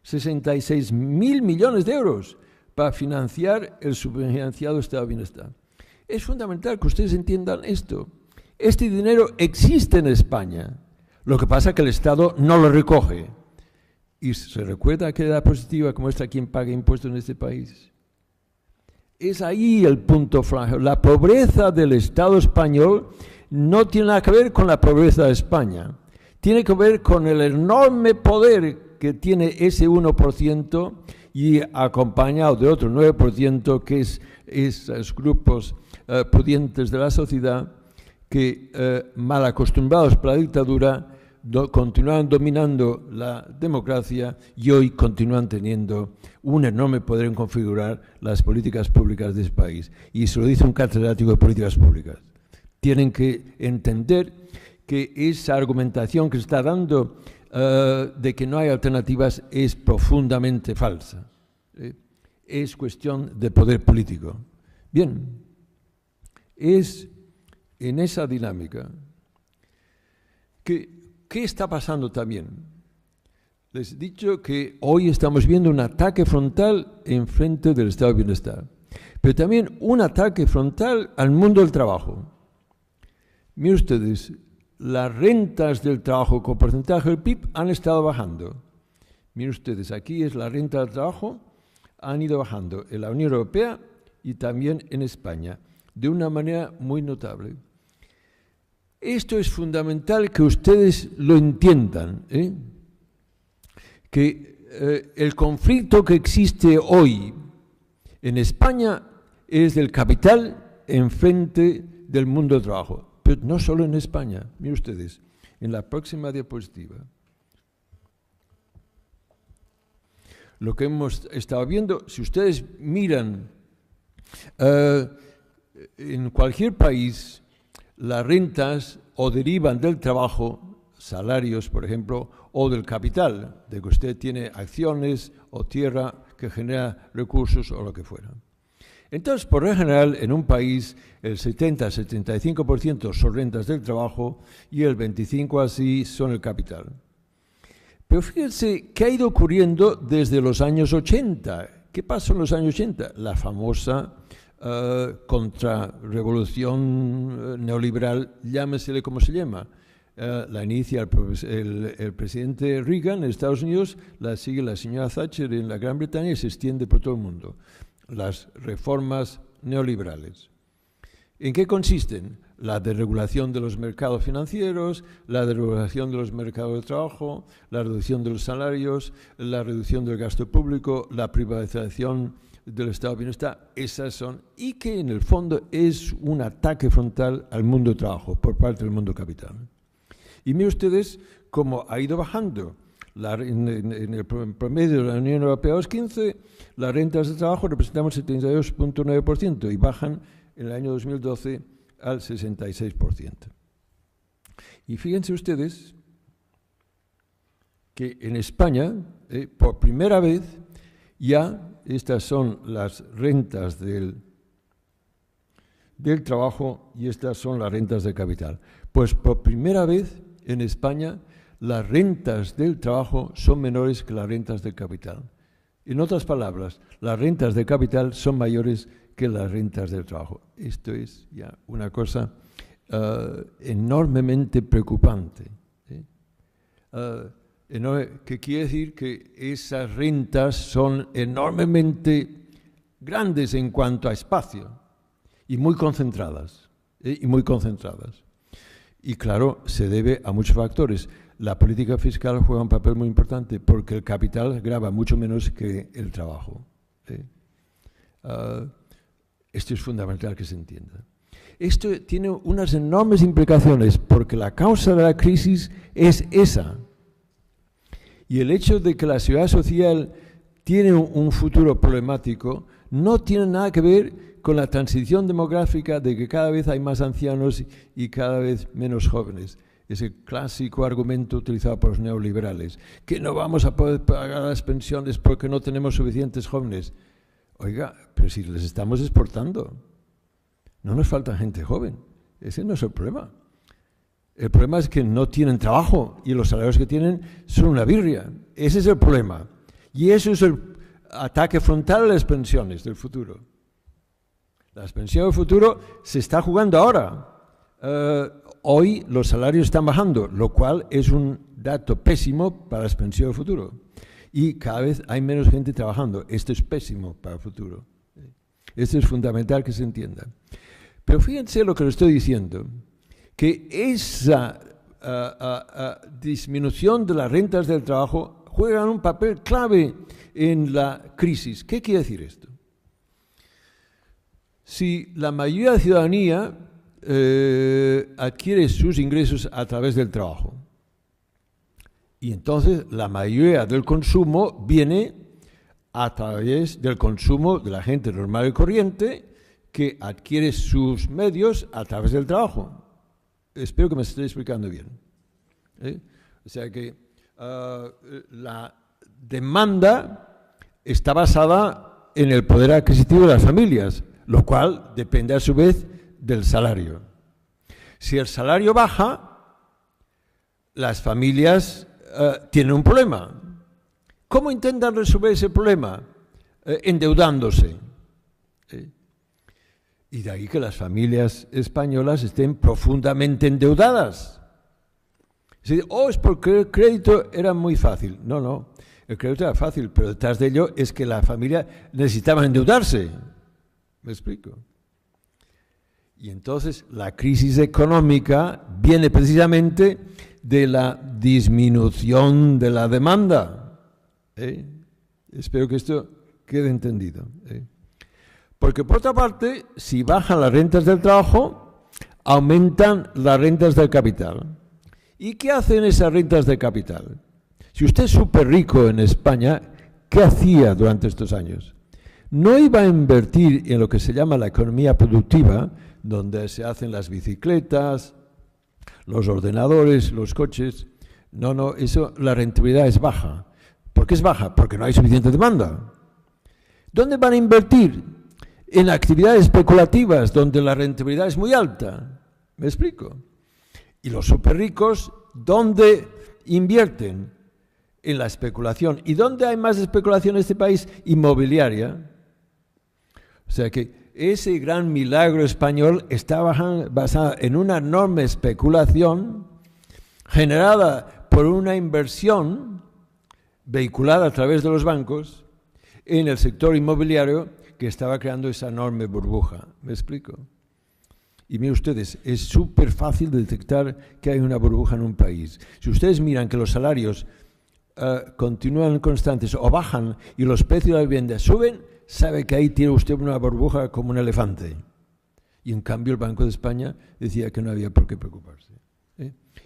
S1: 66.000 millones de euros para financiar el subfinanciado estado de bienestar. Es fundamental que ustedes entiendan esto. Este dinero existe en España. Lo que pasa es que el Estado no lo recoge. ¿Y se recuerda que la positiva como esta quien paga impuestos en este país? Es ahí el punto frágil. La pobreza del Estado español no tiene nada que ver con la pobreza de España. Tiene que ver con el enorme poder que tiene ese 1% y acompañado de otro 9%, que es esos grupos pudientes de la sociedad que, mal acostumbrados por la dictadura, continúan dominando la democracia y hoy continúan teniendo un enorme poder en configurar las políticas públicas de ese país. Y se lo dice un catedrático de políticas públicas. Tienen que entender que esa argumentación que se está dando de que no hay alternativas es profundamente falsa. Es cuestión de poder político. Bien, es en esa dinámica que ¿qué está pasando también? Les he dicho que hoy estamos viendo un ataque frontal en frente del estado de bienestar, pero también un ataque frontal al mundo del trabajo. Miren ustedes, las rentas del trabajo con porcentaje del PIB han estado bajando. Miren ustedes, aquí es la renta del trabajo, han ido bajando en la Unión Europea y también en España, de una manera muy notable. Esto es fundamental que ustedes lo entiendan, que el conflicto que existe hoy en España es del capital en frente del mundo del trabajo. Pero no solo en España, miren ustedes, en la próxima diapositiva. Lo que hemos estado viendo, si ustedes miran en cualquier país, las rentas o derivan del trabajo, salarios, por ejemplo, o del capital, de que usted tiene acciones o tierra que genera recursos o lo que fuera. Entonces, por lo general, en un país, el 70-75% son rentas del trabajo y el 25% así son el capital. Pero fíjense qué ha ido ocurriendo desde los años 80. ¿Qué pasó en los años 80? La famosa contrarrevolución neoliberal, llámesele como se llama. La inicia el presidente Reagan en Estados Unidos, la sigue la señora Thatcher en la Gran Bretaña y se extiende por todo el mundo. Las reformas neoliberales. ¿En qué consisten? La desregulación de los mercados financieros, la desregulación de los mercados de trabajo, la reducción de los salarios, la reducción del gasto público, la privatización del estado de bienestar. Esas son, y que en el fondo es un ataque frontal al mundo del trabajo por parte del mundo capital. Y miren ustedes cómo ha ido bajando. En el promedio de la Unión Europea 2.15, las rentas de trabajo representan el 72.9% y bajan en el año 2012 al 66%. Y fíjense ustedes que en España, por primera vez, ya estas son las rentas del trabajo y estas son las rentas de capital. Pues por primera vez en España las rentas del trabajo son menores que las rentas del capital. En otras palabras, las rentas de capital son mayores que las rentas del trabajo. Esto es ya una cosa enormemente preocupante. Que quiere decir que esas rentas son enormemente grandes en cuanto a espacio y muy concentradas. Y claro, se debe a muchos factores. La política fiscal juega un papel muy importante porque el capital grava mucho menos que el trabajo. Esto es fundamental que se entienda. Esto tiene unas enormes implicaciones porque la causa de la crisis es esa. Y el hecho de que la seguridad social tiene un futuro problemático no tiene nada que ver con la transición demográfica de que cada vez hay más ancianos y cada vez menos jóvenes. Ese clásico argumento utilizado por los neoliberales, que no vamos a poder pagar las pensiones porque no tenemos suficientes jóvenes. Oiga, pero si les estamos exportando, no nos falta gente joven, ese no es el problema. El problema es que no tienen trabajo y los salarios que tienen son una birria. Ese es el problema. Y eso es el ataque frontal a las pensiones del futuro. Las pensiones del futuro se está jugando ahora. Hoy los salarios están bajando, lo cual es un dato pésimo para las pensiones del futuro. Y cada vez hay menos gente trabajando. Esto es pésimo para el futuro. Esto es fundamental que se entienda. Pero fíjense lo que le estoy diciendo, que esa disminución de las rentas del trabajo juega un papel clave en la crisis. ¿Qué quiere decir esto? Si la mayoría de la ciudadanía adquiere sus ingresos a través del trabajo, y entonces la mayoría del consumo viene a través del consumo de la gente normal y corriente que adquiere sus medios a través del trabajo. Espero que me esté explicando bien. O sea que la demanda está basada en el poder adquisitivo de las familias, lo cual depende a su vez del salario. Si el salario baja, las familias tienen un problema. ¿Cómo intentan resolver ese problema? Endeudándose. Y de ahí que las familias españolas estén profundamente endeudadas. Es porque el crédito era muy fácil. No, el crédito era fácil, pero detrás de ello es que la familia necesitaba endeudarse. ¿Me explico? Y entonces la crisis económica viene precisamente de la disminución de la demanda. Espero que esto quede entendido. Porque por otra parte, si bajan las rentas del trabajo, aumentan las rentas del capital. ¿Y qué hacen esas rentas del capital? Si usted es súper rico en España, ¿qué hacía durante estos años? No iba a invertir en lo que se llama la economía productiva, donde se hacen las bicicletas, los ordenadores, los coches. No, eso, la rentabilidad es baja. ¿Por qué es baja? Porque no hay suficiente demanda. ¿Dónde van a invertir? En actividades especulativas, donde la rentabilidad es muy alta. ¿Me explico? Y los superricos, ¿dónde invierten? En la especulación. ¿Y dónde hay más especulación en este país? Inmobiliaria. O sea que ese gran milagro español está basado en una enorme especulación generada por una inversión vehiculada a través de los bancos en el sector inmobiliario que estaba creando esa enorme burbuja. ¿Me explico? Y miren ustedes, es súper fácil detectar que hay una burbuja en un país. Si ustedes miran que los salarios continúan constantes o bajan y los precios de la vivienda suben, sabe que ahí tiene usted una burbuja como un elefante. Y en cambio el Banco de España decía que no había por qué preocuparse.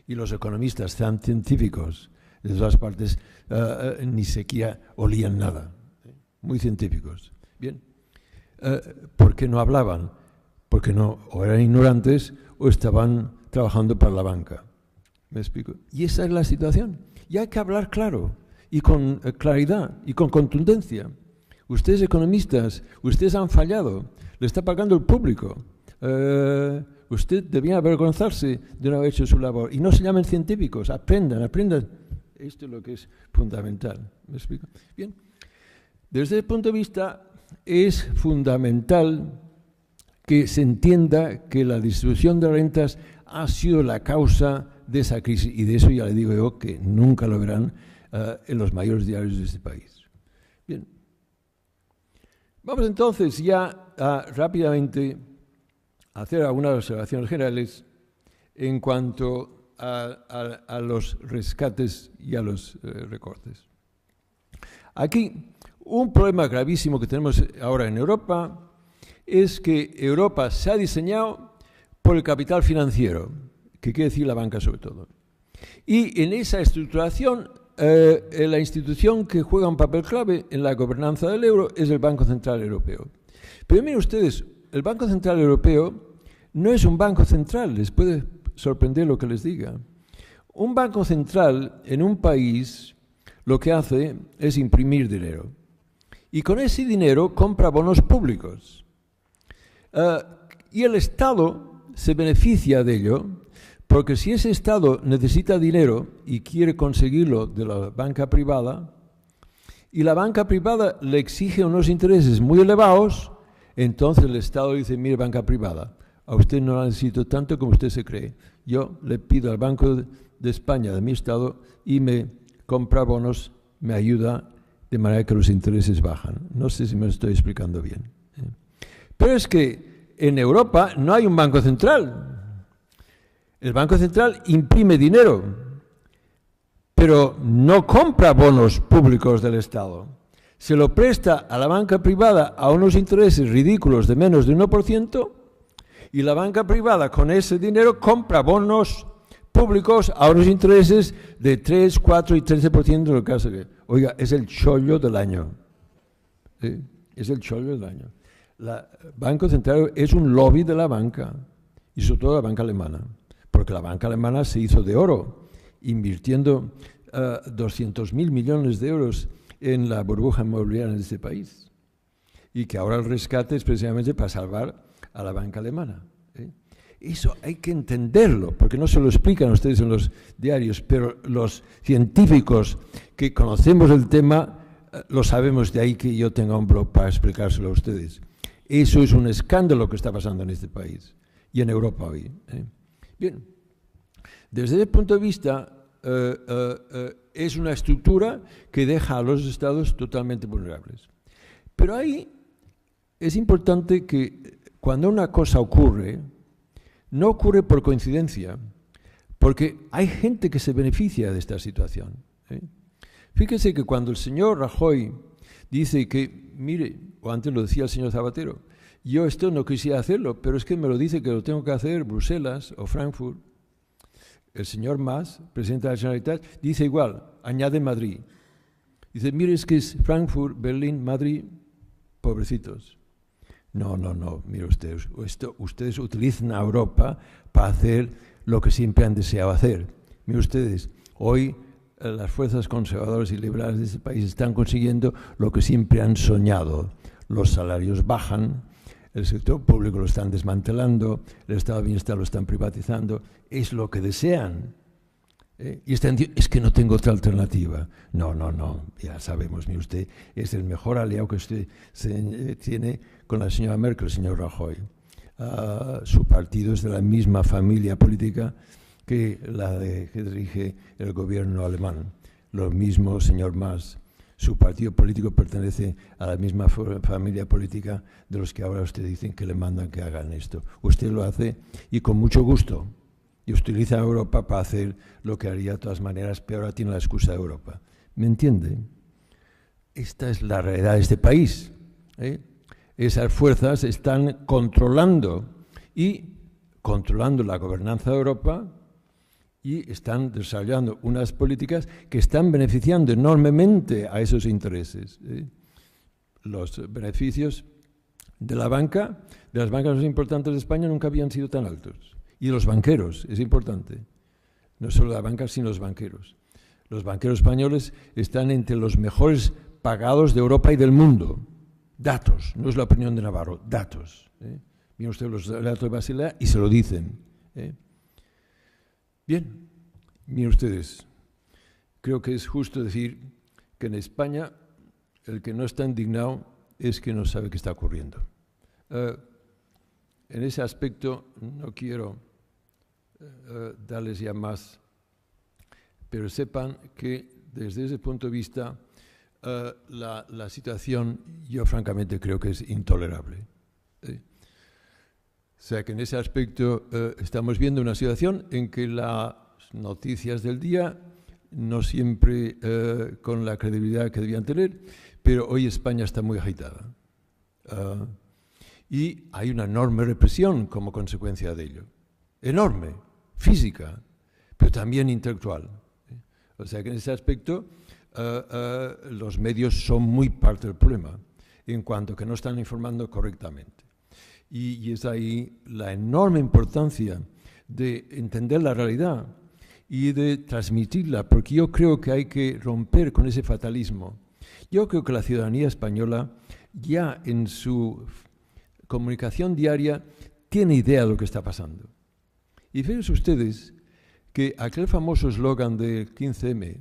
S1: Y los economistas tan científicos de todas partes ni siquiera olían nada. Muy científicos. Bien. ¿Por qué no hablaban? Porque no, o eran ignorantes o estaban trabajando para la banca. ¿Me explico? Y esa es la situación. Y hay que hablar claro, y con claridad, y con contundencia. Ustedes economistas, ustedes han fallado, le está pagando el público. Usted debía avergonzarse de no haber hecho su labor. Y no se llamen científicos, aprendan. Esto es lo que es fundamental. ¿Me explico? Bien. Desde ese punto de vista, es fundamental que se entienda que la distribución de rentas ha sido la causa de esa crisis, y de eso ya le digo yo que nunca lo verán en los mayores diarios de este país. Bien. Vamos entonces ya rápidamente a hacer algunas observaciones generales en cuanto a los rescates y a los recortes. Aquí, un problema gravísimo que tenemos ahora en Europa es que Europa se ha diseñado por el capital financiero, que quiere decir la banca sobre todo. Y en esa estructuración, la institución que juega un papel clave en la gobernanza del euro es el Banco Central Europeo. Pero miren ustedes, el Banco Central Europeo no es un banco central, les puede sorprender lo que les diga. Un banco central en un país lo que hace es imprimir dinero. Y con ese dinero compra bonos públicos. Y el Estado se beneficia de ello Porque si ese Estado necesita dinero y quiere conseguirlo de la banca privada, y la banca privada le exige unos intereses muy elevados, entonces el Estado dice, mire, banca privada, a usted no la necesito tanto como usted se cree. Yo le pido al Banco de España, de mi Estado, y me compra bonos, me ayuda de manera que los intereses bajan. No sé si me lo estoy explicando bien. Pero es que en Europa no hay un banco central. El Banco Central imprime dinero, pero no compra bonos públicos del Estado. Se lo presta a la banca privada a unos intereses ridículos de menos de 1%, y la banca privada con ese dinero compra bonos públicos a unos intereses de 3, 4 y 13% en el caso que... Oiga, es el chollo del año. ¿Sí? Es el chollo del año. El Banco Central es un lobby de la banca, y sobre todo la banca alemana, porque la banca alemana se hizo de oro, invirtiendo 200.000 millones de euros en la burbuja inmobiliaria en este país, y que ahora el rescate es precisamente para salvar a la banca alemana. Eso hay que entenderlo, porque no se lo explican ustedes en los diarios, pero los científicos que conocemos el tema lo sabemos, de ahí que yo tenga un blog para explicárselo a ustedes. Eso es un escándalo que está pasando en este país y en Europa hoy. Bien, desde ese punto de vista, es una estructura que deja a los estados totalmente vulnerables. Pero ahí es importante que cuando una cosa ocurre, no ocurre por coincidencia, porque hay gente que se beneficia de esta situación. Fíjese que cuando el señor Rajoy dice que, mire, o antes lo decía el señor Zapatero, yo esto no quisiera hacerlo, pero es que me lo dice que lo tengo que hacer Bruselas o Frankfurt. El señor Mas, presidente de la Generalitat, dice igual, añade Madrid. Dice, mire, es que es Frankfurt, Berlín, Madrid, pobrecitos. No, mire ustedes, ustedes utilizan a Europa para hacer lo que siempre han deseado hacer. Mire ustedes, hoy las fuerzas conservadoras y liberales de este país están consiguiendo lo que siempre han soñado. Los salarios bajan, el sector público lo están desmantelando, el estado de bienestar lo están privatizando, es lo que desean. Y están diciendo, es que no tengo otra alternativa. No, ya sabemos, mire usted, es el mejor aliado que usted tiene con la señora Merkel, el señor Rajoy. Su partido es de la misma familia política que la que dirige el gobierno alemán. Lo mismo, señor Mas, su partido político pertenece a la misma familia política de los que ahora usted dicen que le mandan que hagan esto. Usted lo hace y con mucho gusto. Y utiliza a Europa para hacer lo que haría de todas maneras, pero ahora tiene la excusa de Europa. ¿Me entiende? Esta es la realidad de este país. Esas fuerzas están controlando la gobernanza de Europa y están desarrollando unas políticas que están beneficiando enormemente a esos intereses. Los beneficios de la banca, de las bancas más importantes de España, nunca habían sido tan altos. Y los banqueros, es importante, no solo la banca, sino los banqueros. Los banqueros españoles están entre los mejores pagados de Europa y del mundo. Datos, no es la opinión de Navarro, datos. Miren ustedes los datos de Basilea y se lo dicen. Bien, miren ustedes, creo que es justo decir que en España el que no está indignado es que no sabe qué está ocurriendo. En ese aspecto no quiero darles ya más, pero sepan que desde ese punto de vista la situación yo francamente creo que es intolerable. O sea que en ese aspecto estamos viendo una situación en que las noticias del día no siempre con la credibilidad que debían tener, pero hoy España está muy agitada. Y hay una enorme represión como consecuencia de ello. Enorme, física, pero también intelectual. O sea que en ese aspecto los medios son muy parte del problema, en cuanto que no están informando correctamente. Y es ahí la enorme importancia de entender la realidad y de transmitirla, porque yo creo que hay que romper con ese fatalismo. Yo creo que la ciudadanía española ya en su comunicación diaria tiene idea de lo que está pasando. Y fíjense ustedes que aquel famoso eslogan del 15M,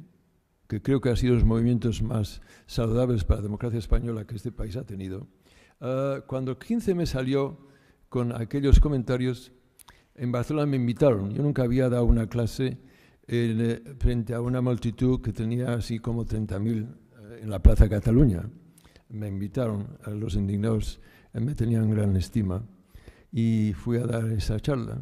S1: que creo que ha sido los movimientos más saludables para la democracia española que este país ha tenido, cuando el 15M salió con aquellos comentarios, en Barcelona me invitaron. Yo nunca había dado una clase frente a una multitud que tenía así como 30.000 en la Plaza Cataluña. Me invitaron, a los indignados me tenían gran estima y fui a dar esa charla.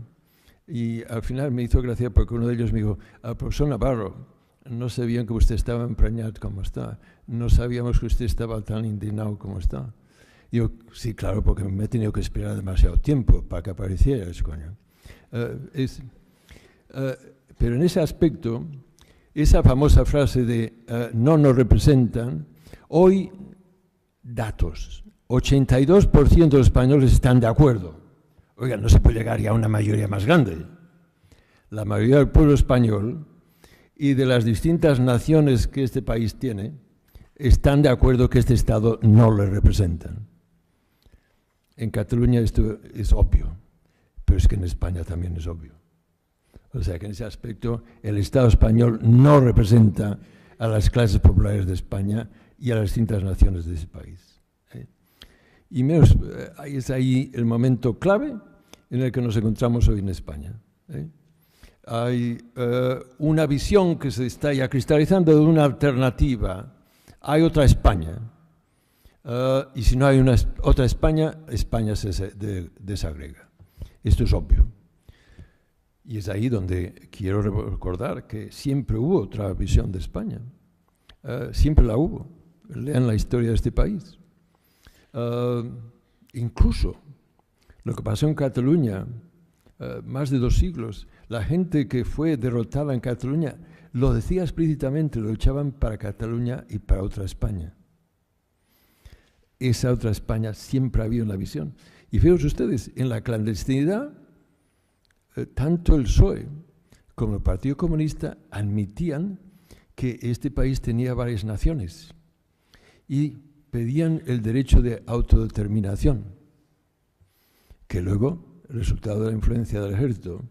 S1: Y al final me hizo gracia porque uno de ellos me dijo: profesor Navarro, no sabían que usted estaba empreñado como está, no sabíamos que usted estaba tan indignado como está. Y yo, sí, claro, porque me he tenido que esperar demasiado tiempo para que apareciera eso, coño. Pero en ese aspecto, esa famosa frase de no nos representan, hoy datos, 82% de los españoles están de acuerdo. Oiga, no se puede llegar ya a una mayoría más grande. La mayoría del pueblo español y de las distintas naciones que este país tiene están de acuerdo que este Estado no le representan. En Cataluña esto es obvio, pero es que en España también es obvio. O sea que en ese aspecto el Estado español no representa a las clases populares de España y a las distintas naciones de ese país. Y menos, es ahí el momento clave en el que nos encontramos hoy en España. Hay una visión que se está ya cristalizando de una alternativa. Hay otra España. Y si no hay otra España, España se desagrega. Esto es obvio. Y es ahí donde quiero recordar que siempre hubo otra visión de España. Siempre la hubo. Lean la historia de este país. Incluso lo que pasó en Cataluña, más de 2 siglos, la gente que fue derrotada en Cataluña lo decía explícitamente, lo luchaban para Cataluña y para otra España. Esa otra España siempre había en la visión. Y fíjense ustedes, en la clandestinidad, tanto el PSOE como el Partido Comunista admitían que este país tenía varias naciones y pedían el derecho de autodeterminación, que luego, resultado de la influencia del ejército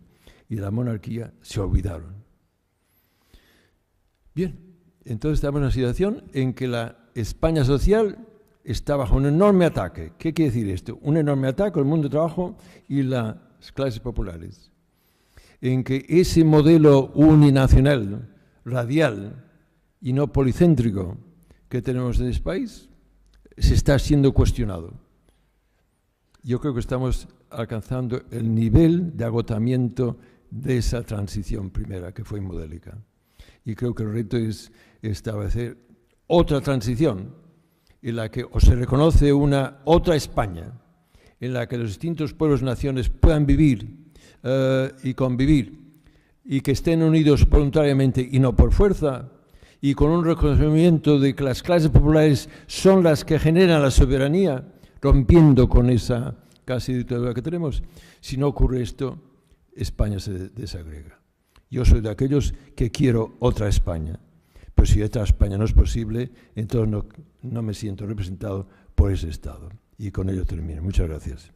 S1: y de la monarquía, se olvidaron. Bien, entonces estamos en una situación en que la España social está bajo un enorme ataque. ¿Qué quiere decir esto? Un enorme ataque al mundo del trabajo y las clases populares. En que ese modelo uninacional, radial y no policéntrico que tenemos en este país se está siendo cuestionado. Yo creo que estamos alcanzando el nivel de agotamiento de esa transición primera, que fue modélica. Y creo que el reto es establecer otra transición en la que o se reconoce una otra España, en la que los distintos pueblos y naciones puedan vivir y convivir, y que estén unidos voluntariamente y no por fuerza, y con un reconocimiento de que las clases populares son las que generan la soberanía, rompiendo con esa casi dictadura que tenemos. Si no ocurre esto, España se desagrega. Yo soy de aquellos que quiero otra España, pero si otra España no es posible, entonces no me siento representado por ese Estado. Y con ello termino. Muchas gracias.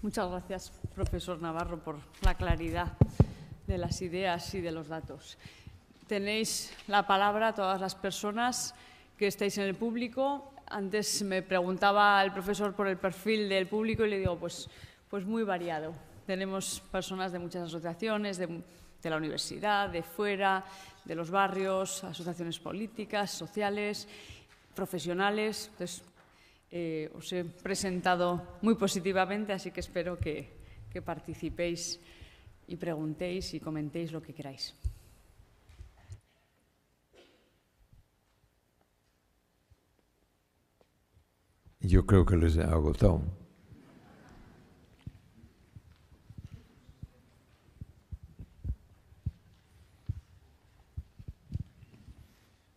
S2: Muchas gracias, profesor Navarro, por la claridad de las ideas y de los datos. Tenéis la palabra todas las personas que estáis en el público. Antes me preguntaba el profesor por el perfil del público y le digo, pues muy variado. Tenemos personas de muchas asociaciones, de la universidad, de fuera, de los barrios, asociaciones políticas, sociales, profesionales. Entonces, os he presentado muy positivamente, así que espero que participéis y preguntéis y comentéis lo que queráis.
S1: Yo creo que les he agotado.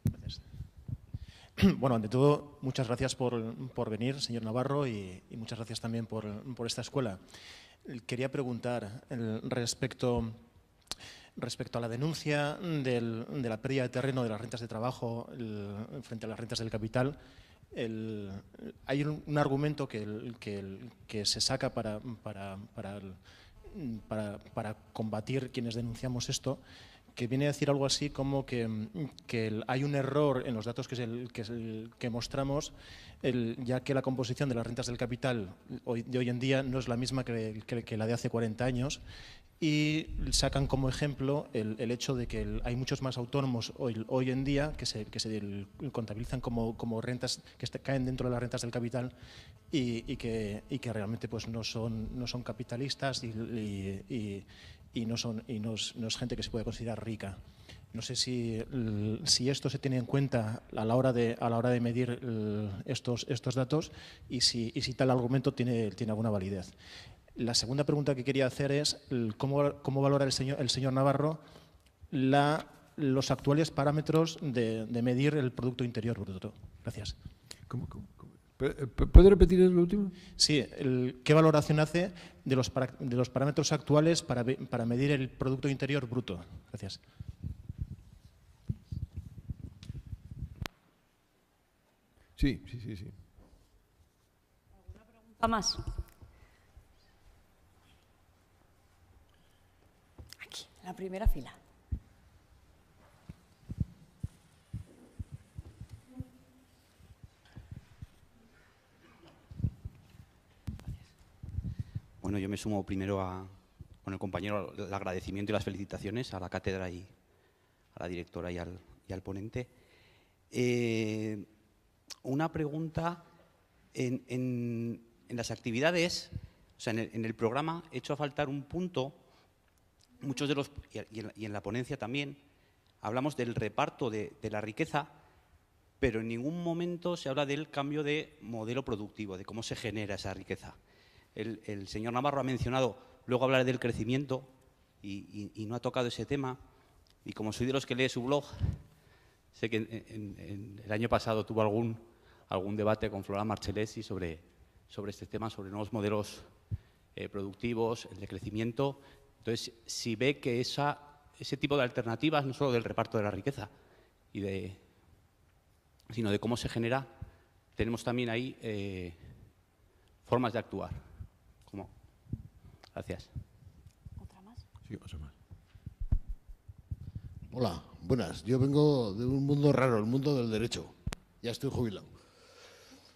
S3: Gracias. Bueno, ante todo, muchas gracias por venir, señor Navarro, y muchas gracias también por esta escuela. Quería preguntar respecto respecto a la denuncia de la pérdida de terreno de las rentas de trabajo frente a las rentas del capital, hay un argumento que se saca para combatir quienes denunciamos esto, que viene a decir algo así como que hay un error en los datos que mostramos, ya que la composición de las rentas del capital de hoy en día no es la misma que la de hace 40 años, y sacan como ejemplo el hecho de que hay muchos más autónomos hoy en día que se contabilizan como rentas que caen dentro de las rentas del capital y que realmente pues no son capitalistas y no es gente que se puede considerar rica. No sé si esto se tiene en cuenta a la hora de medir estos datos y si tal argumento tiene alguna validez. La segunda pregunta que quería hacer es cómo valora el señor Navarro los actuales parámetros de medir el Producto Interior Bruto. Gracias.
S1: ¿Cómo? ¿Puede repetir el último?
S3: Sí, ¿qué valoración hace de los parámetros actuales para medir el Producto Interior Bruto? Gracias.
S1: Sí.
S2: ¿Alguna pregunta más? Aquí, en la primera fila.
S4: Bueno, yo me sumo primero con el compañero el agradecimiento y las felicitaciones a la cátedra y a la directora y al ponente. Una pregunta, en las actividades, o sea, en el programa he hecho a faltar un punto, muchos de los, y en la ponencia también, hablamos del reparto de la riqueza, pero en ningún momento se habla del cambio de modelo productivo, de cómo se genera esa riqueza. El señor Navarro ha mencionado, luego hablar del crecimiento y no ha tocado ese tema. Y como soy de los que lee su blog, sé que el año pasado tuvo algún debate con Flora Marcellesi sobre este tema, sobre nuevos modelos productivos, el de crecimiento. Entonces, si ve que ese tipo de alternativas, no solo del reparto de la riqueza, sino de cómo se genera, tenemos también ahí formas de actuar. Gracias.
S2: ¿Otra más?
S1: Sí, otra más.
S5: Hola, buenas. Yo vengo de un mundo raro, el mundo del derecho. Ya estoy jubilado.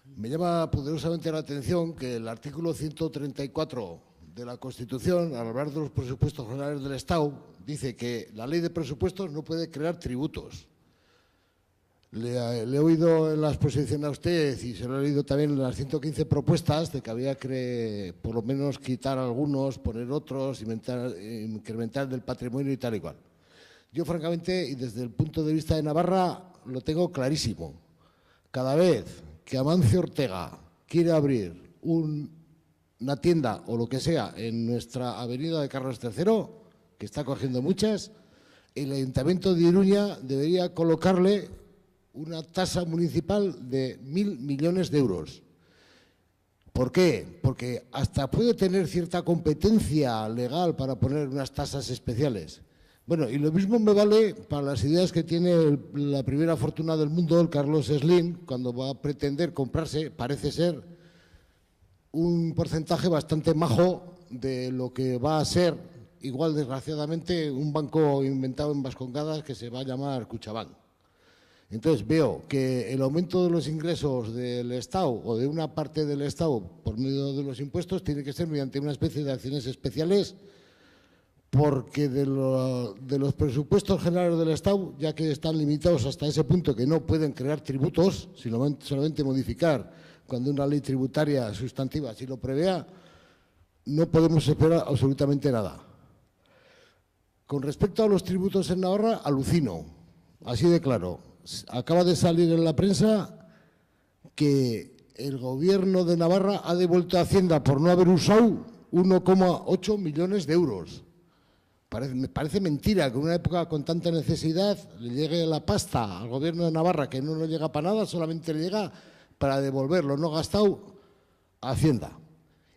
S5: Me llama poderosamente la atención que el artículo 134 de la Constitución, al hablar de los presupuestos generales del Estado, dice que la ley de presupuestos no puede crear tributos. Le he oído en la exposición a usted y se lo he leído también en las 115 propuestas de que había que por lo menos quitar algunos, poner otros, incrementar del patrimonio y tal y cual. Yo francamente y desde el punto de vista de Navarra lo tengo clarísimo. Cada vez que Amancio Ortega quiere abrir una tienda o lo que sea en nuestra avenida de Carlos III, que está cogiendo muchas, el Ayuntamiento de Iruña debería colocarle una tasa municipal de 1.000 millones de euros. ¿Por qué? Porque hasta puede tener cierta competencia legal para poner unas tasas especiales. Bueno, y lo mismo me vale para las ideas que tiene la primera fortuna del mundo, el Carlos Slim, cuando va a pretender comprarse, parece ser, un porcentaje bastante majo de lo que va a ser, igual desgraciadamente, un banco inventado en Vascongadas que se va a llamar Cuchabán. Entonces veo que el aumento de los ingresos del Estado o de una parte del Estado por medio de los impuestos tiene que ser mediante una especie de acciones especiales, porque de los presupuestos generales del Estado, ya que están limitados hasta ese punto que no pueden crear tributos, sino solamente modificar cuando una ley tributaria sustantiva así lo prevea, no podemos esperar absolutamente nada. Con respecto a los tributos en Navarra, alucino, así de claro. Acaba de salir en la prensa que el Gobierno de Navarra ha devuelto a Hacienda por no haber usado 1,8 millones de euros. Me parece mentira que en una época con tanta necesidad le llegue la pasta al Gobierno de Navarra, que no le llega para nada, solamente le llega para devolver lo no gastado a Hacienda.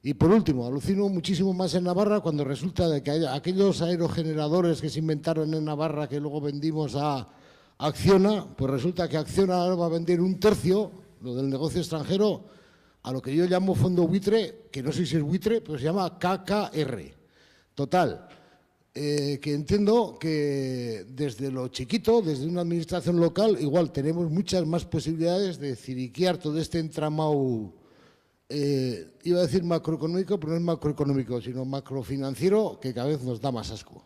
S5: Y por último, alucino muchísimo más en Navarra cuando resulta de que aquellos aerogeneradores que se inventaron en Navarra que luego vendimos a Acciona, pues resulta que Acciona ahora va a vender 1/3, lo del negocio extranjero, a lo que yo llamo fondo buitre, que no sé si es buitre, pero se llama KKR. Total, que entiendo que desde lo chiquito, desde una administración local, igual tenemos muchas más posibilidades de ciriquear todo este entramado, iba a decir macroeconómico, pero no es macroeconómico, sino macrofinanciero, que cada vez nos da más asco.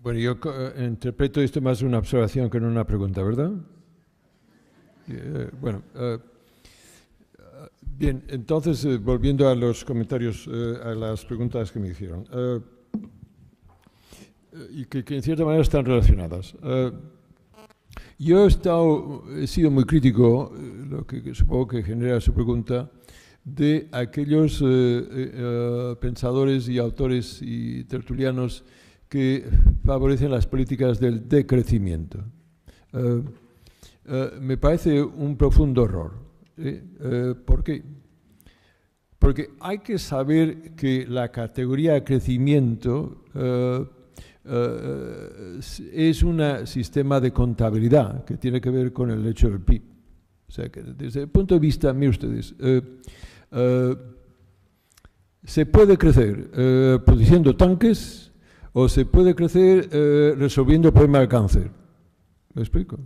S1: Bueno, yo interpreto esto más una observación que no una pregunta, ¿verdad? Bien, entonces, volviendo a los comentarios, a las preguntas que me hicieron, y que en cierta manera están relacionadas. Yo he sido muy crítico, lo que supongo que genera su pregunta, de aquellos pensadores y autores y tertulianos que favorecen las políticas del decrecimiento. Me parece un profundo error. ¿Por qué? Porque hay que saber que la categoría crecimiento es un sistema de contabilidad que tiene que ver con el hecho del PIB. O sea, que desde el punto de vista, miren ustedes, se puede crecer produciendo tanques o se puede crecer resolviendo el problema del cáncer. ¿Me explico?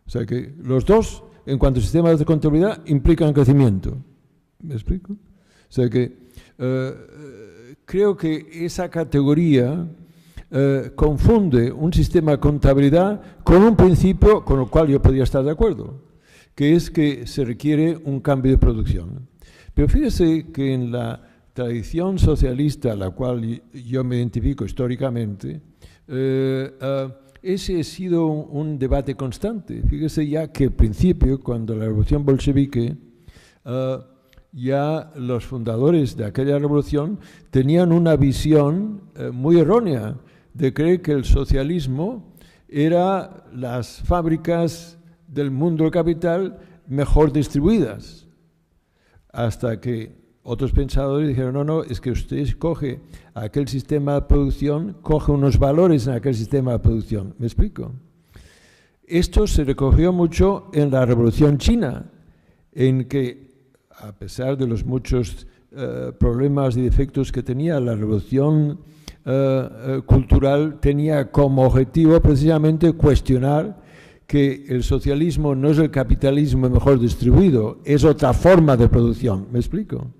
S1: O sea que los dos, en cuanto a sistemas de contabilidad, implican crecimiento. ¿Me explico? O sea que creo que esa categoría confunde un sistema de contabilidad con un principio con el cual yo podría estar de acuerdo, que es que se requiere un cambio de producción. Pero fíjese que en la tradición socialista a la cual yo me identifico históricamente, ese ha sido un debate constante. Fíjese ya que al principio, cuando la revolución bolchevique, ya los fundadores de aquella revolución tenían una visión muy errónea de creer que el socialismo era las fábricas del mundo del capital mejor distribuidas. Hasta que otros pensadores dijeron, no, es que usted coge aquel sistema de producción, coge unos valores en aquel sistema de producción. ¿Me explico? Esto se recogió mucho en la Revolución China, en que, a pesar de los muchos problemas y defectos que tenía, la revolución cultural tenía como objetivo precisamente cuestionar que el socialismo no es el capitalismo mejor distribuido, es otra forma de producción. ¿Me explico?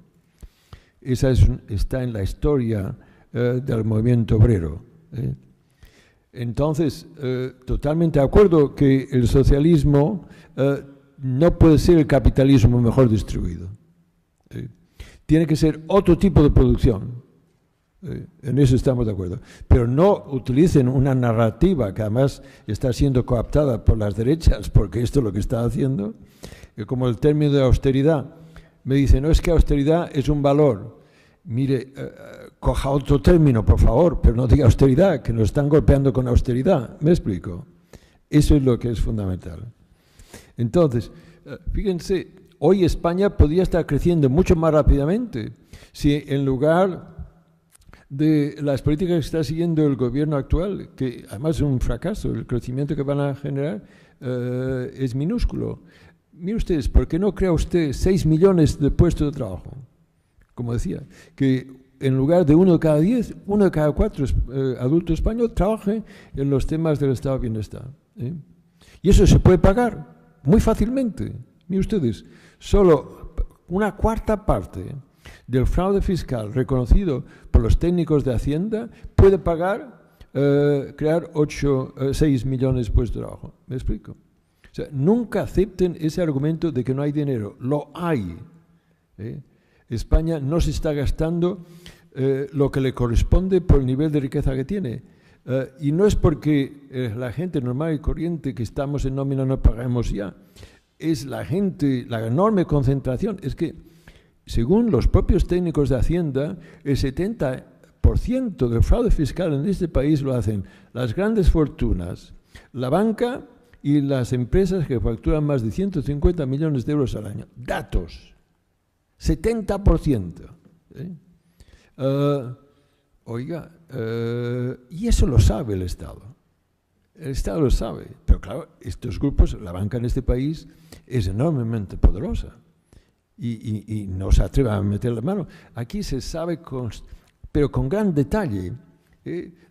S1: Esa está en la historia del movimiento obrero. Entonces, totalmente de acuerdo que el socialismo no puede ser el capitalismo mejor distribuido. Tiene que ser otro tipo de producción. En eso estamos de acuerdo. Pero no utilicen una narrativa que además está siendo cooptada por las derechas, porque esto es lo que está haciendo, como el término de austeridad. Me dicen, no, es que austeridad es un valor. Mire, coja otro término, por favor, pero no diga austeridad, que nos están golpeando con austeridad. ¿Me explico? Eso es lo que es fundamental. Entonces, fíjense, hoy España podría estar creciendo mucho más rápidamente si en lugar de las políticas que está siguiendo el gobierno actual, que además es un fracaso, el crecimiento que van a generar es minúsculo. Miren ustedes, ¿por qué no crea usted 6 millones de puestos de trabajo? Como decía, que en lugar de 1 de cada 10, 1 de cada 4 adultos españoles trabaje en los temas del estado de bienestar. Y eso se puede pagar muy fácilmente. Miren ustedes, solo una cuarta parte del fraude fiscal reconocido por los técnicos de Hacienda puede pagar, crear 6 millones de puestos de trabajo. ¿Me explico? O sea, nunca acepten ese argumento de que no hay dinero. Lo hay. España no se está gastando lo que le corresponde por el nivel de riqueza que tiene. Y no es porque la gente normal y corriente que estamos en nómina no pagamos ya. Es la gente, la enorme concentración. Es que, según los propios técnicos de Hacienda, el 70% del fraude fiscal en este país lo hacen las grandes fortunas, la banca y las empresas que facturan más de 150 millones de euros al año. Datos. 70%. Oiga, y eso lo sabe el Estado. El Estado lo sabe. Pero claro, estos grupos, la banca en este país es enormemente poderosa y no se atreve a meter la mano. Aquí se sabe, pero con gran detalle,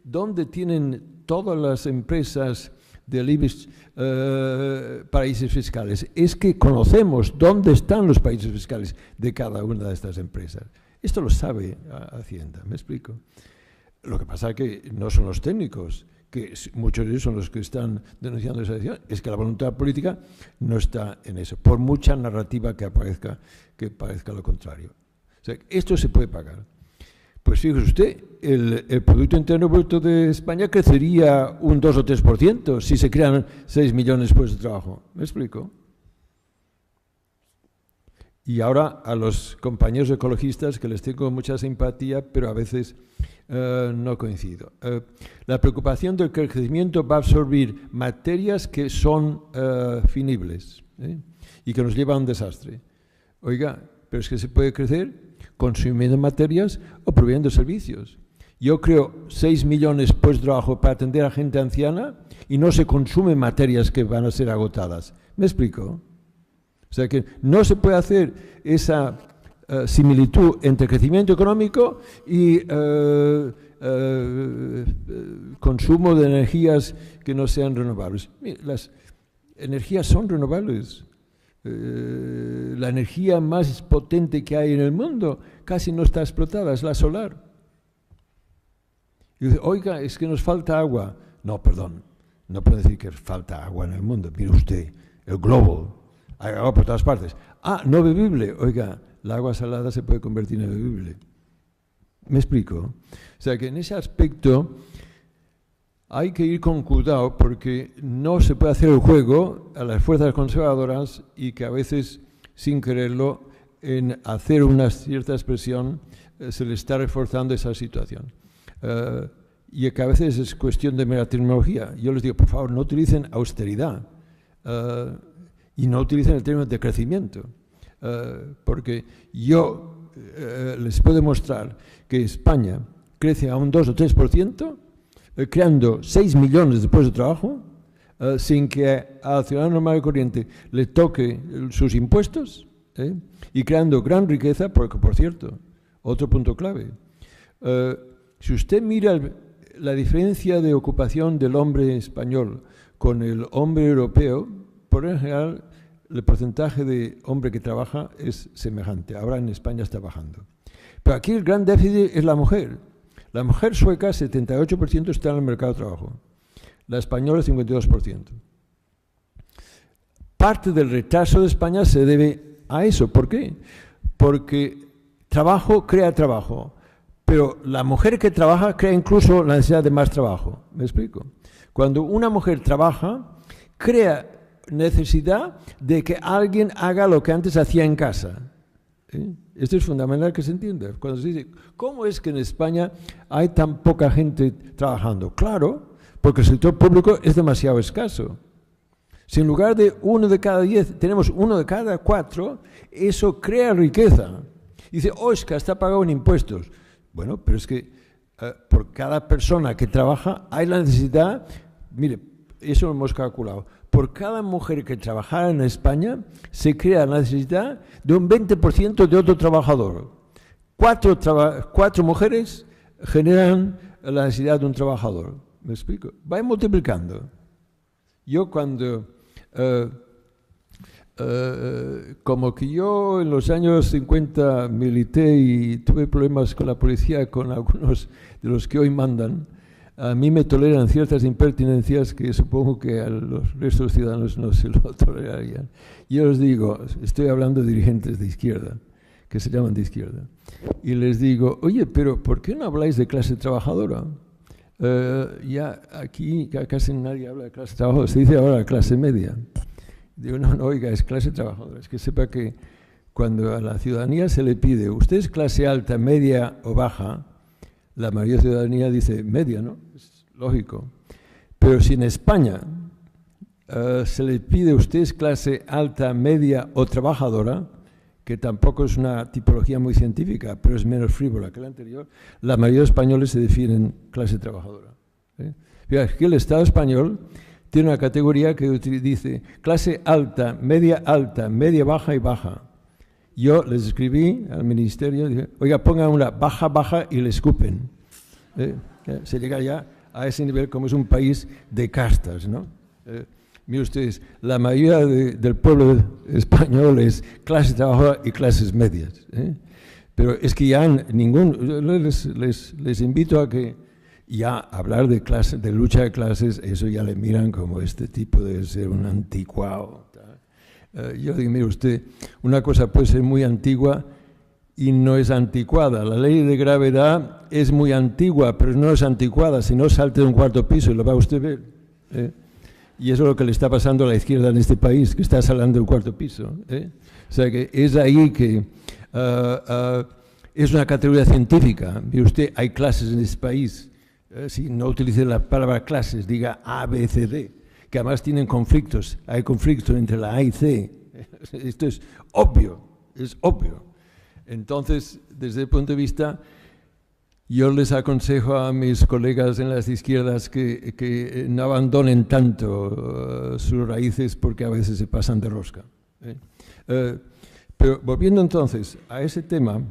S1: dónde tienen todas las empresas del IBEX paraísos fiscales. Es que conocemos dónde están los paraísos fiscales de cada una de estas empresas. Esto lo sabe Hacienda, ¿me explico? Lo que pasa es que no son los técnicos, que muchos de ellos son los que están denunciando esa decisión. Es que la voluntad política no está en eso, por mucha narrativa que parezca lo contrario. O sea, esto se puede pagar. Pues fíjese usted, el Producto Interno Bruto de España crecería un 2 o 3% si se crean 6 millones de puestos de trabajo. ¿Me explico? Y ahora a los compañeros ecologistas, que les tengo mucha simpatía, pero a veces no coincido. La preocupación del que el crecimiento va a absorbir materias que son finibles y que nos llevan a un desastre. Oiga, pero es que se puede crecer consumiendo materias o proveyendo servicios. Yo creo 6 millones puestos de trabajo para atender a gente anciana y no se consumen materias que van a ser agotadas. ¿Me explico? O sea que no se puede hacer esa similitud entre crecimiento económico y consumo de energías que no sean renovables. Las energías son renovables. La energía más potente que hay en el mundo casi no está explotada, es la solar. Y dice, oiga, es que nos falta agua. No, perdón, no puedo decir que falta agua en el mundo. Mire usted, el globo, hay agua por todas partes. Ah, no bebible. Oiga, el agua salada se puede convertir en bebible. ¿Me explico? O sea que en ese aspecto hay que ir con cuidado porque no se puede hacer el juego a las fuerzas conservadoras y que a veces, sin quererlo, en hacer una cierta expresión se le está reforzando esa situación. Y que a veces es cuestión de mera tecnología. Yo les digo, por favor, no utilicen austeridad y no utilicen el término de crecimiento. Porque yo les puedo demostrar que España crece a un 2 o 3%, creando 6 millones de puestos de trabajo, sin que al ciudadano normal y corriente le toque sus impuestos, y creando gran riqueza, porque, por cierto, otro punto clave, si usted mira la diferencia de ocupación del hombre español con el hombre europeo, por en general, el porcentaje de hombre que trabaja es semejante. Ahora en España está bajando. Pero aquí el gran déficit es la mujer. La mujer sueca, 78% está en el mercado de trabajo. La española, 52%. Parte del retraso de España se debe a eso. ¿Por qué? Porque trabajo crea trabajo. Pero la mujer que trabaja crea incluso la necesidad de más trabajo. ¿Me explico? Cuando una mujer trabaja, crea necesidad de que alguien haga lo que antes hacía en casa. Esto es fundamental que se entienda. Cuando se dice, ¿cómo es que en España hay tan poca gente trabajando? Claro, porque el sector público es demasiado escaso. Si en lugar de 1 de cada 10 tenemos 1 de cada 4, eso crea riqueza. Y dice, es que está pagado en impuestos. Bueno, pero es que por cada persona que trabaja hay la necesidad, mire, eso lo hemos calculado, por cada mujer que trabajara en España se crea la necesidad de un 20% de otro trabajador. 4 mujeres generan la necesidad de un trabajador. ¿Me explico? Va multiplicando. Yo cuando... como que yo en los años 50 milité y tuve problemas con la policía, con algunos de los que hoy mandan, a mí me toleran ciertas impertinencias que supongo que a los restos de los ciudadanos no se lo tolerarían. Yo les digo, estoy hablando de dirigentes de izquierda, que se llaman de izquierda, y les digo, oye, pero ¿por qué no habláis de clase trabajadora? Ya aquí casi nadie habla de clase trabajadora, se dice ahora clase media. Digo, no, oiga, es clase trabajadora. Es que sepa que cuando a la ciudadanía se le pide, ¿usted es clase alta, media o baja? La mayoría de la ciudadanía dice media, ¿no? Es lógico. Pero si en España se le pide a usted clase alta, media o trabajadora, que tampoco es una tipología muy científica, pero es menos frívola que la anterior, la mayoría de españoles se definen clase trabajadora. Fíjate que el Estado español tiene una categoría que dice clase alta, media baja y baja. Yo les escribí al ministerio, dije, oiga, pongan una baja, baja y le escupen. Se llega ya a ese nivel como es un país de castas, ¿no? Miren ustedes, la mayoría del pueblo español es clase trabajadora y clases medias. Pero es que ya les invito a que ya hablar de lucha de clases, eso ya le miran como este tipo de ser un anticuado. Yo digo, mire usted, una cosa puede ser muy antigua y no es anticuada. La ley de gravedad es muy antigua, pero no es anticuada. Si no, salte de un cuarto piso y lo va usted a ver. Y eso es lo que le está pasando a la izquierda en este país, que está saliendo del cuarto piso. O sea que es ahí que es una categoría científica. Mire usted, hay clases en este país. Si no utilice la palabra clases, diga A, B, C, D, que además tienen conflictos. Hay conflictos entre la A y C. Esto es obvio, es obvio. Entonces, desde el punto de vista, yo les aconsejo a mis colegas en las izquierdas que no abandonen tanto sus raíces porque a veces se pasan de rosca. Pero volviendo entonces a ese tema,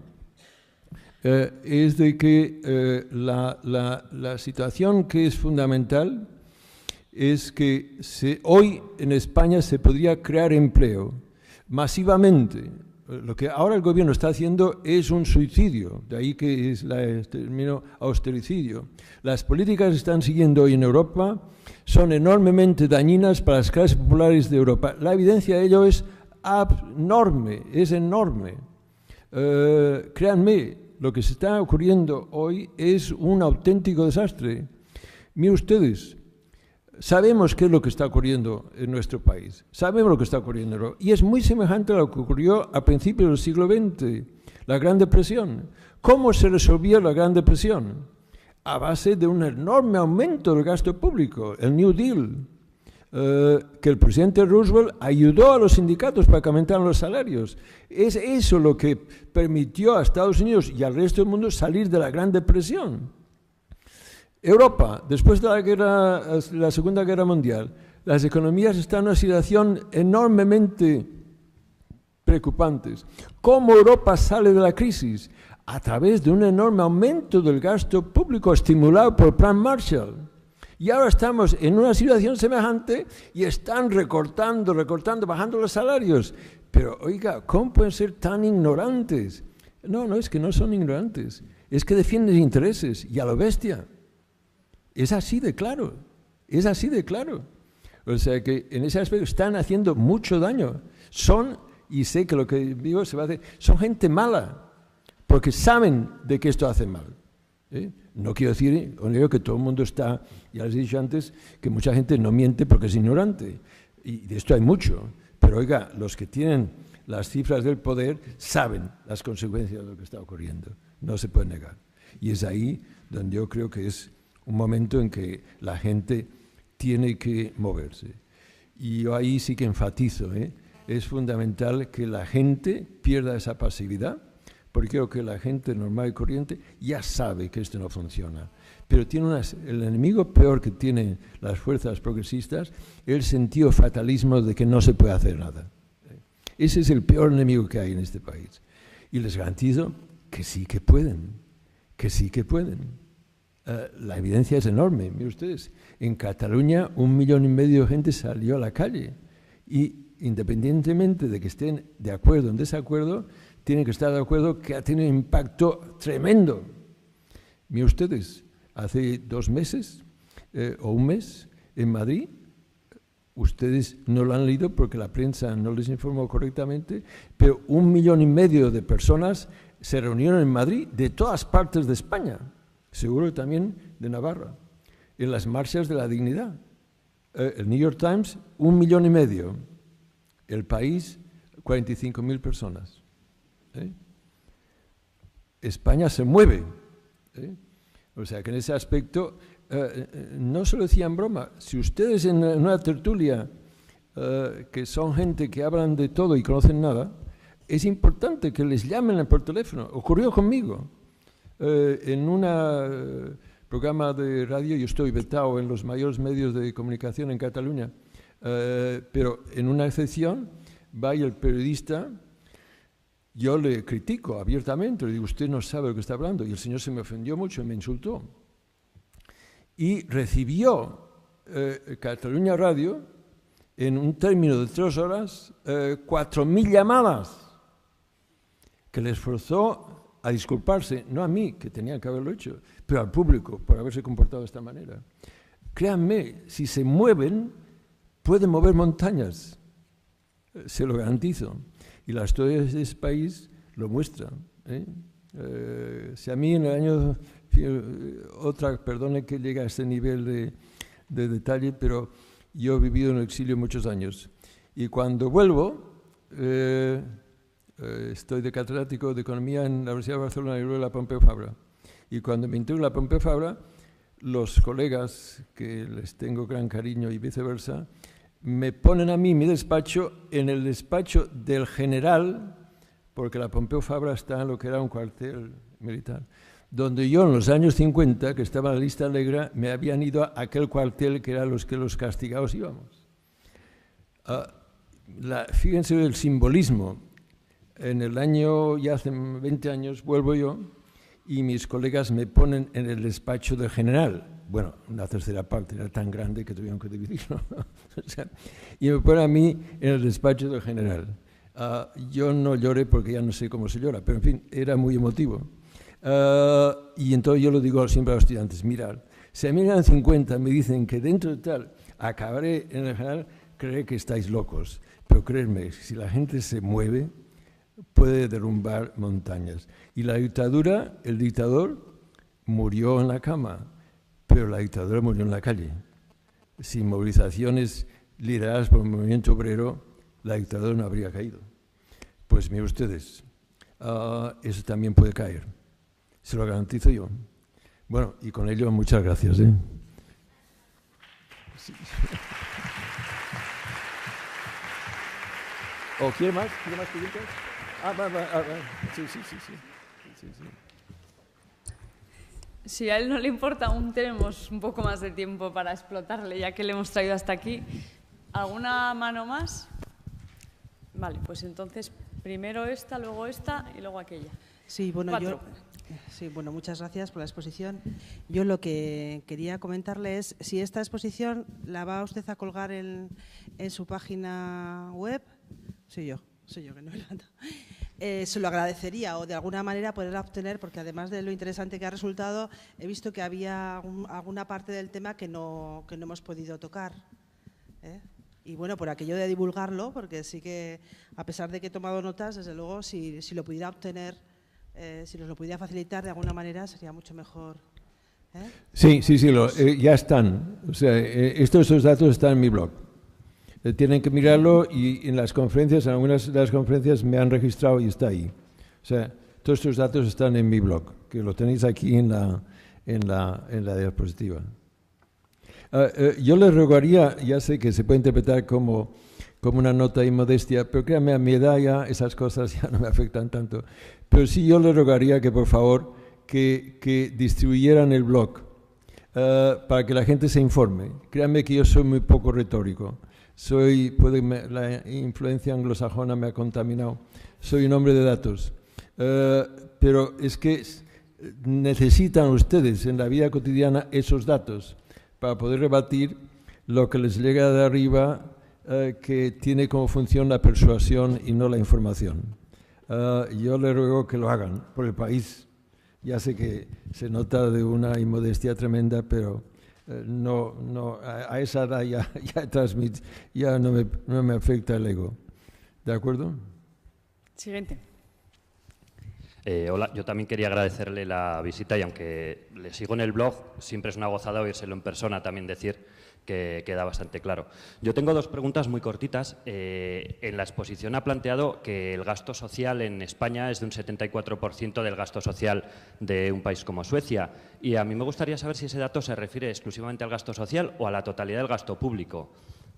S1: es de que la situación que es fundamental es que hoy en España se podría crear empleo masivamente. Lo que ahora el gobierno está haciendo es un suicidio, de ahí que es el término austericidio. Las políticas que están siguiendo hoy en Europa son enormemente dañinas para las clases populares de Europa. La evidencia de ello es enorme, es enorme. Créanme, lo que se está ocurriendo hoy es un auténtico desastre. Miren ustedes, sabemos qué es lo que está ocurriendo en nuestro país, sabemos lo que está ocurriendo en Europa, y es muy semejante a lo que ocurrió a principios del siglo XX, la Gran Depresión. ¿Cómo se resolvió la Gran Depresión? A base de un enorme aumento del gasto público, el New Deal, que el presidente Roosevelt ayudó a los sindicatos para que aumentaran los salarios. Es eso lo que permitió a Estados Unidos y al resto del mundo salir de la Gran Depresión. Europa, después de la Segunda Guerra Mundial, las economías están en una situación enormemente preocupante. ¿Cómo Europa sale de la crisis? A través de un enorme aumento del gasto público estimulado por el Plan Marshall. Y ahora estamos en una situación semejante y están recortando, bajando los salarios. Pero, oiga, ¿cómo pueden ser tan ignorantes? No, es que no son ignorantes. Es que defienden intereses y a lo bestia. Es así de claro, es así de claro. O sea que en ese aspecto están haciendo mucho daño. Y sé que lo que digo se va a hacer, son gente mala, porque saben de que esto hace mal. No quiero decir, que todo el mundo está, ya les he dicho antes, que mucha gente no miente porque es ignorante. Y de esto hay mucho. Pero oiga, los que tienen las cifras del poder saben las consecuencias de lo que está ocurriendo. No se puede negar. Y es ahí donde yo creo que es un momento en que la gente tiene que moverse. Y yo ahí sí que enfatizo, es fundamental que la gente pierda esa pasividad, porque creo que la gente normal y corriente ya sabe que esto no funciona. Pero tiene el enemigo peor que tienen las fuerzas progresistas es el sentido fatalismo de que no se puede hacer nada. Ese es el peor enemigo que hay en este país. Y les garantizo que sí que pueden, que sí que pueden. La evidencia es enorme. Miren ustedes, en Cataluña 1,5 millones de gente salió a la calle y independientemente de que estén de acuerdo o en desacuerdo, tienen que estar de acuerdo que ha tenido un impacto tremendo. Miren ustedes, hace 2 meses o 1 mes en Madrid, ustedes no lo han leído porque la prensa no les informó correctamente, pero 1,5 millones de personas se reunieron en Madrid de todas partes de España. Seguro también de Navarra, en las marchas de la dignidad. El New York Times, 1,5 millones. El País, 45.000 personas. España se mueve. O sea que en ese aspecto, no se lo decía en broma. Si ustedes en una tertulia que son gente que hablan de todo y conocen nada, es importante que les llamen por teléfono. Ocurrió conmigo. En un programa de radio, yo estoy vetado en los mayores medios de comunicación en Cataluña, pero en una excepción va el periodista, yo le critico abiertamente, le digo, usted no sabe lo que está hablando, y el señor se me ofendió mucho y me insultó. Y recibió Cataluña Radio, en un término de 3 horas, 4.000 llamadas, que les forzó a disculparse, no a mí, que tenía que haberlo hecho, pero al público por haberse comportado de esta manera. Créanme, si se mueven, pueden mover montañas, se lo garantizo. Y la historia de este país lo muestra. Si a mí en el año, perdone que llegue a este nivel de detalle, pero yo he vivido en el exilio muchos años. Y cuando vuelvo, estoy de catedrático de Economía en la Universidad de Barcelona y luego en la Pompeu Fabra. Y cuando me integro en la Pompeu Fabra, los colegas, que les tengo gran cariño y viceversa, me ponen a mí mi despacho en el despacho del general, porque la Pompeu Fabra está en lo que era un cuartel militar, donde yo en los años 50, que estaba en la lista negra, me habían ido a aquel cuartel que era los que los castigados íbamos. Fíjense el simbolismo. En el año, ya hace 20 años, vuelvo yo y mis colegas me ponen en el despacho del general. Bueno, una tercera parte era tan grande que tuvieron que dividirlo. O sea, y me ponen a mí en el despacho del general. Yo no lloré porque ya no sé cómo se llora, pero en fin, era muy emotivo. Y entonces yo lo digo siempre a los estudiantes, mirad, si a mí me dan 50, me dicen que dentro de tal acabaré en el general, creed que estáis locos. Pero creedme, si la gente se mueve, puede derrumbar montañas. Y la dictadura, el dictador murió en la cama, pero la dictadura murió en la calle. Sin movilizaciones lideradas por el movimiento obrero, la dictadura no habría caído. Pues miren ustedes, eso también puede caer. Se lo garantizo yo. Bueno, y con ello muchas gracias. Sí. ¿O quiere más? ¿Quiere más preguntas? Sí.
S2: Si a él no le importa, aún tenemos un poco más de tiempo para explotarle, ya que le hemos traído hasta aquí. ¿Alguna mano más? Vale, pues entonces primero esta, luego esta y luego aquella.
S6: Sí, bueno, muchas gracias por la exposición. Yo lo que quería comentarle es si esta exposición la va usted a colgar en su página web. Soy yo que no me levanto. Se lo agradecería o de alguna manera poderla obtener, porque además de lo interesante que ha resultado, he visto que había alguna parte del tema que no hemos podido tocar. Y bueno, por aquello de divulgarlo, porque sí que, a pesar de que he tomado notas, desde luego, si lo pudiera obtener, si nos lo pudiera facilitar de alguna manera, sería mucho mejor.
S1: Sí, ya están. O sea, estos datos están en mi blog. Tienen que mirarlo y en las conferencias, en algunas de las conferencias me han registrado y está ahí. O sea, todos estos datos están en mi blog, que lo tenéis aquí en la diapositiva. Yo les rogaría, ya sé que se puede interpretar como una nota de inmodestia, pero créanme, a mi edad ya esas cosas ya no me afectan tanto. Pero sí yo les rogaría que, por favor, que distribuyeran el blog para que la gente se informe. Créanme que yo soy muy poco retórico. La influencia anglosajona me ha contaminado. Soy un hombre de datos. Pero es que necesitan ustedes en la vida cotidiana esos datos para poder rebatir lo que les llega de arriba, que tiene como función la persuasión y no la información. Yo les ruego que lo hagan por el país. Ya sé que se nota de una inmodestia tremenda, pero a esa edad ya no me afecta el ego. ¿De acuerdo?
S2: Siguiente.
S7: Hola, yo también quería agradecerle la visita y aunque le sigo en el blog, siempre es una gozada oírselo en persona, también decir que queda bastante claro. Yo tengo 2 preguntas muy cortitas. En la exposición ha planteado que el gasto social en España es de un 74% del gasto social de un país como Suecia. Y a mí me gustaría saber si ese dato se refiere exclusivamente al gasto social o a la totalidad del gasto público.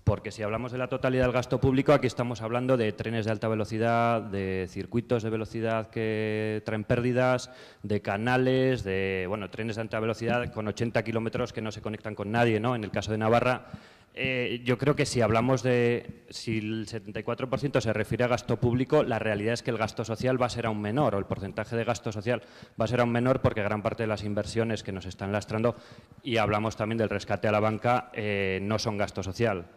S7: porque si hablamos de la totalidad del gasto público, aquí estamos hablando de trenes de alta velocidad, de circuitos de velocidad que traen pérdidas, de canales, de trenes de alta velocidad con 80 kilómetros que no se conectan con nadie, ¿no? En el caso de Navarra, yo creo que si hablamos de si el 74% se refiere a gasto público, la realidad es que el gasto social va a ser aún menor, o el porcentaje de gasto social va a ser aún menor, porque gran parte de las inversiones que nos están lastrando, y hablamos también del rescate a la banca, no son gasto social.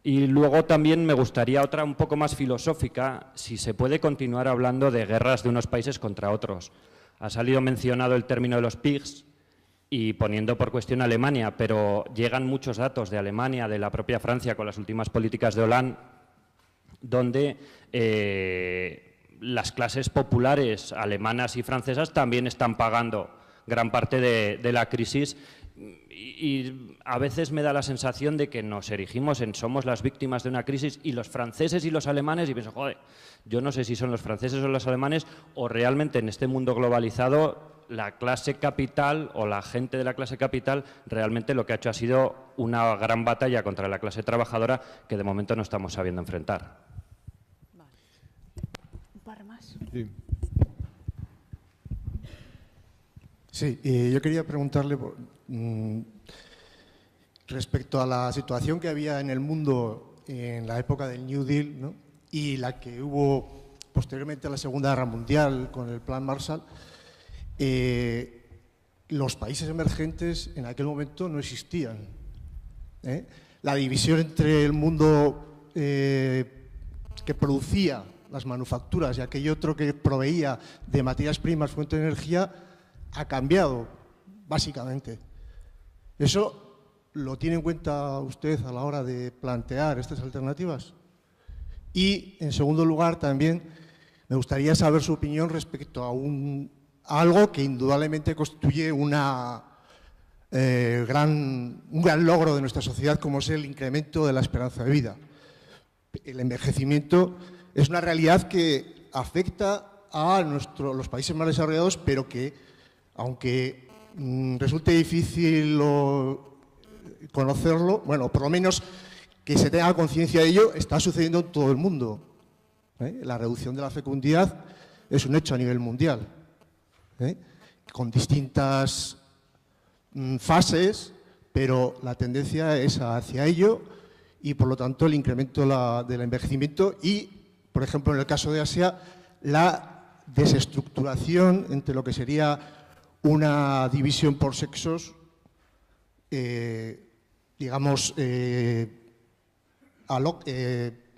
S7: Y luego también me gustaría otra un poco más filosófica, si se puede continuar hablando de guerras de unos países contra otros. Ha salido mencionado el término de los PIGS, y poniendo por cuestión a Alemania, pero llegan muchos datos de Alemania, de la propia Francia, con las últimas políticas de Hollande, donde las clases populares alemanas y francesas también están pagando gran parte de la crisis, y a veces me da la sensación de que nos erigimos en somos las víctimas de una crisis, y los franceses y los alemanes, y pienso, joder, yo no sé si son los franceses o los alemanes, o realmente en este mundo globalizado la clase capital o la gente de la clase capital realmente lo que ha hecho ha sido una gran batalla contra la clase trabajadora que de momento no estamos sabiendo enfrentar.
S2: Vale. Un par más.
S8: Sí, yo quería preguntarle respecto a la situación que había en el mundo en la época del New Deal, ¿no? Y la que hubo posteriormente a la Segunda Guerra Mundial con el Plan Marshall. Los países emergentes en aquel momento no existían. La división entre el mundo que producía las manufacturas y aquel otro que proveía de materias primas, fuente de energía, ha cambiado, básicamente. ¿Eso lo tiene en cuenta usted a la hora de plantear estas alternativas? Y, en segundo lugar, también me gustaría saber su opinión respecto a algo que indudablemente constituye un gran logro de nuestra sociedad, como es el incremento de la esperanza de vida. El envejecimiento es una realidad que afecta a los países más desarrollados, pero que, aunque resulte difícil conocerlo, bueno, por lo menos que se tenga conciencia de ello, está sucediendo en todo el mundo. La reducción de la fecundidad es un hecho a nivel mundial. Con distintas fases, pero la tendencia es hacia ello, y por lo tanto el incremento del envejecimiento y, por ejemplo, en el caso de Asia, la desestructuración entre lo que sería una división por sexos, digamos,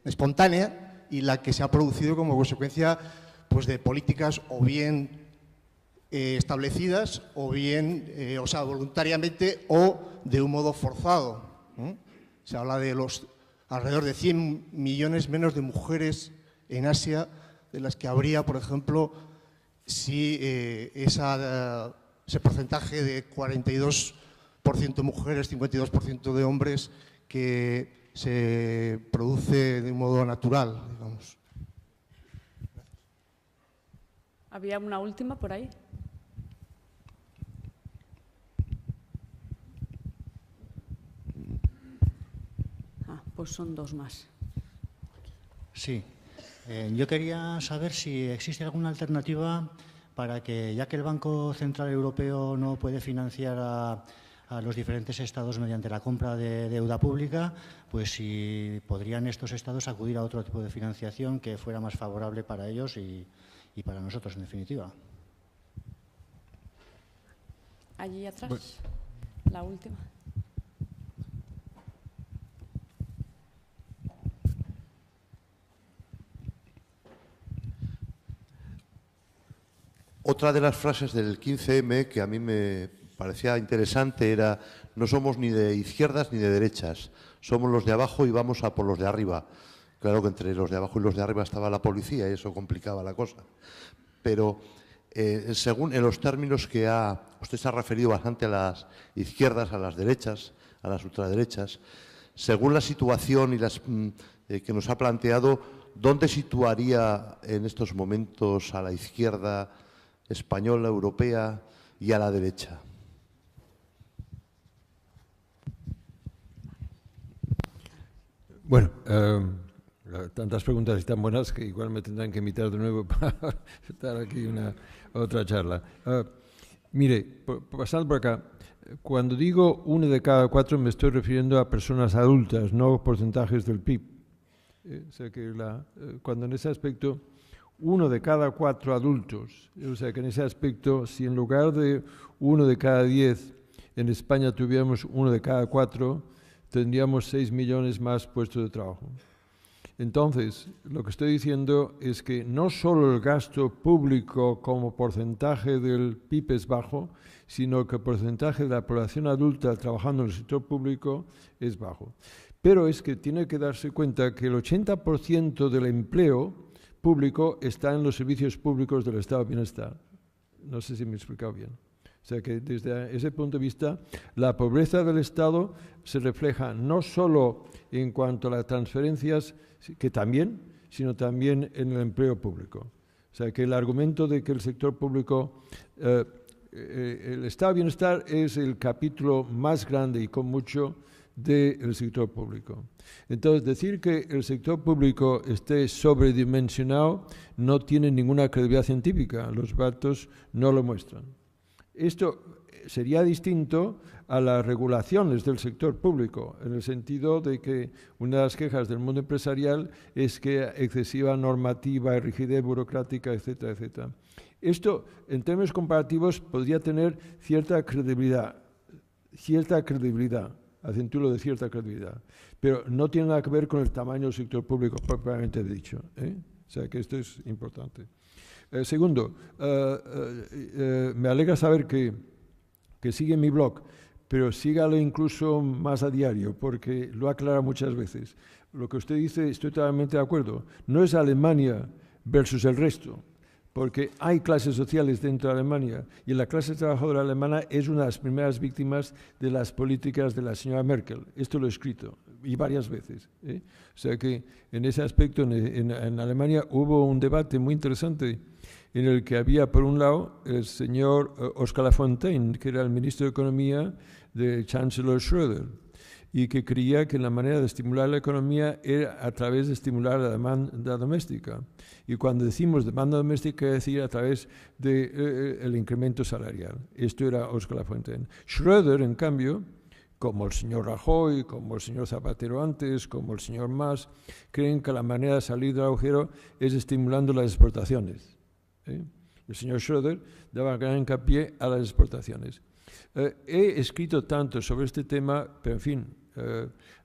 S8: espontánea, y la que se ha producido como consecuencia, pues, de políticas o bien establecidas, o bien, voluntariamente, o de un modo forzado. Se habla de alrededor de 100 millones menos de mujeres en Asia, de las que habría, por ejemplo, si ese porcentaje de 42% mujeres, 52% de hombres, que se produce de un modo natural, digamos.
S2: ¿Había una última por ahí? Pues son dos más.
S9: Sí. Yo quería saber si existe alguna alternativa para que, ya que el Banco Central Europeo no puede financiar a los diferentes estados mediante la compra de deuda pública, pues si podrían estos estados acudir a otro tipo de financiación que fuera más favorable para ellos y para nosotros, en definitiva.
S2: Allí atrás,
S1: Bueno.
S2: la última.
S10: Otra de las frases del 15M que a mí me parecía interesante era: no somos ni de izquierdas ni de derechas, somos los de abajo y vamos a por los de arriba. Claro que entre los de abajo y los de arriba estaba la policía y eso complicaba la cosa. Pero según en los términos que usted se ha referido bastante a las izquierdas, a las derechas, a las ultraderechas, según la situación y las que nos ha planteado, ¿dónde situaría en estos momentos a la izquierda española, europea y a la derecha?
S1: Bueno, tantas preguntas y tan buenas que igual me tendrán que invitar de nuevo para estar aquí otra charla. Mire, pasando por acá, cuando digo 1 de cada 4 me estoy refiriendo a personas adultas, no porcentajes del PIB. O sea que cuando en ese aspecto 1 de cada 4 adultos, o sea que en ese aspecto, si en lugar de 1 de cada 10 en España tuviéramos 1 de cada 4, tendríamos 6 millones más puestos de trabajo. Entonces, lo que estoy diciendo es que no solo el gasto público como porcentaje del PIB es bajo, sino que el porcentaje de la población adulta trabajando en el sector público es bajo. Pero es que tiene que darse cuenta que el 80% del empleo público está en los servicios públicos del estado de bienestar. No sé si me he explicado bien. O sea que desde ese punto de vista, la pobreza del Estado se refleja no solo en cuanto a las transferencias, que también, sino también en el empleo público. O sea que el argumento de que el sector público, el estado de bienestar es el capítulo más grande y con mucho del sector público. Entonces, decir que el sector público esté sobredimensionado no tiene ninguna credibilidad científica, los datos no lo muestran. Esto sería distinto a las regulaciones del sector público, en el sentido de que una de las quejas del mundo empresarial es que excesiva normativa, rigidez burocrática, etcétera, etcétera. Esto, en términos comparativos, podría tener cierta credibilidad, acentúo de cierta credibilidad, pero no tiene nada que ver con el tamaño del sector público propiamente dicho, ¿eh? O sea que esto es importante. Segundo, me alegra saber que sigue mi blog, pero sígalo incluso más a diario, porque lo aclara muchas veces. Lo que usted dice, estoy totalmente de acuerdo. No es Alemania versus el resto, porque hay clases sociales dentro de Alemania y la clase trabajadora alemana es una de las primeras víctimas de las políticas de la señora Merkel. Esto lo he escrito y varias veces, ¿eh? O sea que en ese aspecto en Alemania hubo un debate muy interesante en el que había, por un lado, el señor Oskar Lafontaine, que era el ministro de Economía del Chancellor Schröder, y que creía que la manera de estimular la economía era a través de estimular la demanda doméstica. Y cuando decimos demanda doméstica, es decir, a través del incremento salarial. Esto era Oskar Lafontaine. Schröder, en cambio, como el señor Rajoy, como el señor Zapatero antes, como el señor Mas, creen que la manera de salir del agujero es estimulando las exportaciones. El señor Schröder daba gran hincapié a las exportaciones. He escrito tanto sobre este tema, pero en fin,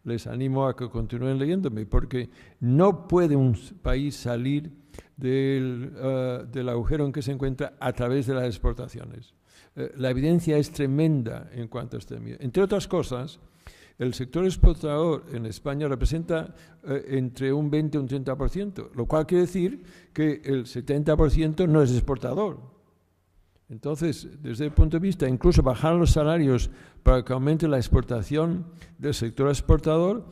S1: les animo a que continúen leyéndome, porque no puede un país salir del agujero en que se encuentra a través de las exportaciones. La evidencia es tremenda en cuanto a este medio. Entre otras cosas, el sector exportador en España representa entre un 20 y un 30%, lo cual quiere decir que el 70% no es exportador. Entonces, desde el punto de vista, incluso bajar los salarios para que aumente la exportación del sector exportador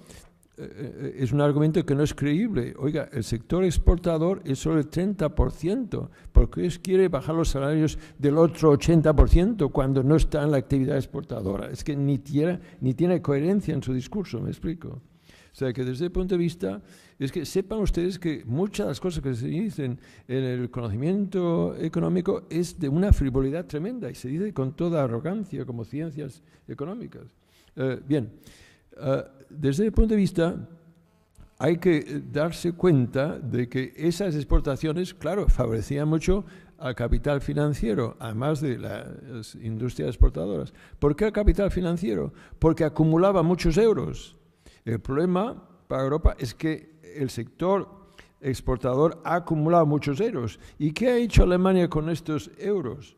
S1: es un argumento que no es creíble. Oiga, el sector exportador es solo el 30%. ¿Por qué quiere bajar los salarios del otro 80% cuando no está en la actividad exportadora? Es que ni tiene coherencia en su discurso, ¿me explico? O sea, que desde el punto de vista, es que sepan ustedes que muchas de las cosas que se dicen en el conocimiento económico es de una frivolidad tremenda y se dice con toda arrogancia como ciencias económicas. Desde el punto de vista, hay que darse cuenta de que esas exportaciones, claro, favorecían mucho al capital financiero, además de las industrias exportadoras. ¿Por qué al capital financiero? Porque acumulaba muchos euros. El problema para Europa es que el sector exportador ha acumulado muchos euros. ¿Y qué ha hecho Alemania con estos euros?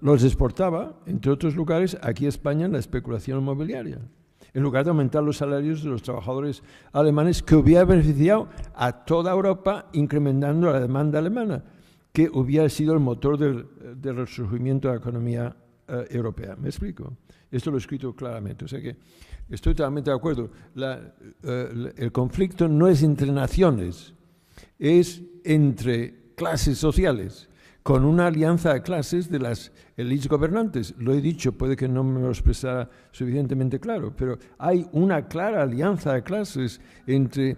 S1: Los exportaba, entre otros lugares, aquí a España, en la especulación inmobiliaria, en lugar de aumentar los salarios de los trabajadores alemanes, que hubiera beneficiado a toda Europa, incrementando la demanda alemana, que hubiera sido el motor del resurgimiento de la economía europea. ¿Me explico? Esto lo he escrito claramente. O sea que estoy totalmente de acuerdo. El conflicto no es entre naciones, es entre clases sociales. con una alianza de clases de las élites gobernantes. Lo he dicho, puede que no me lo expresara suficientemente claro, pero hay una clara alianza de clases entre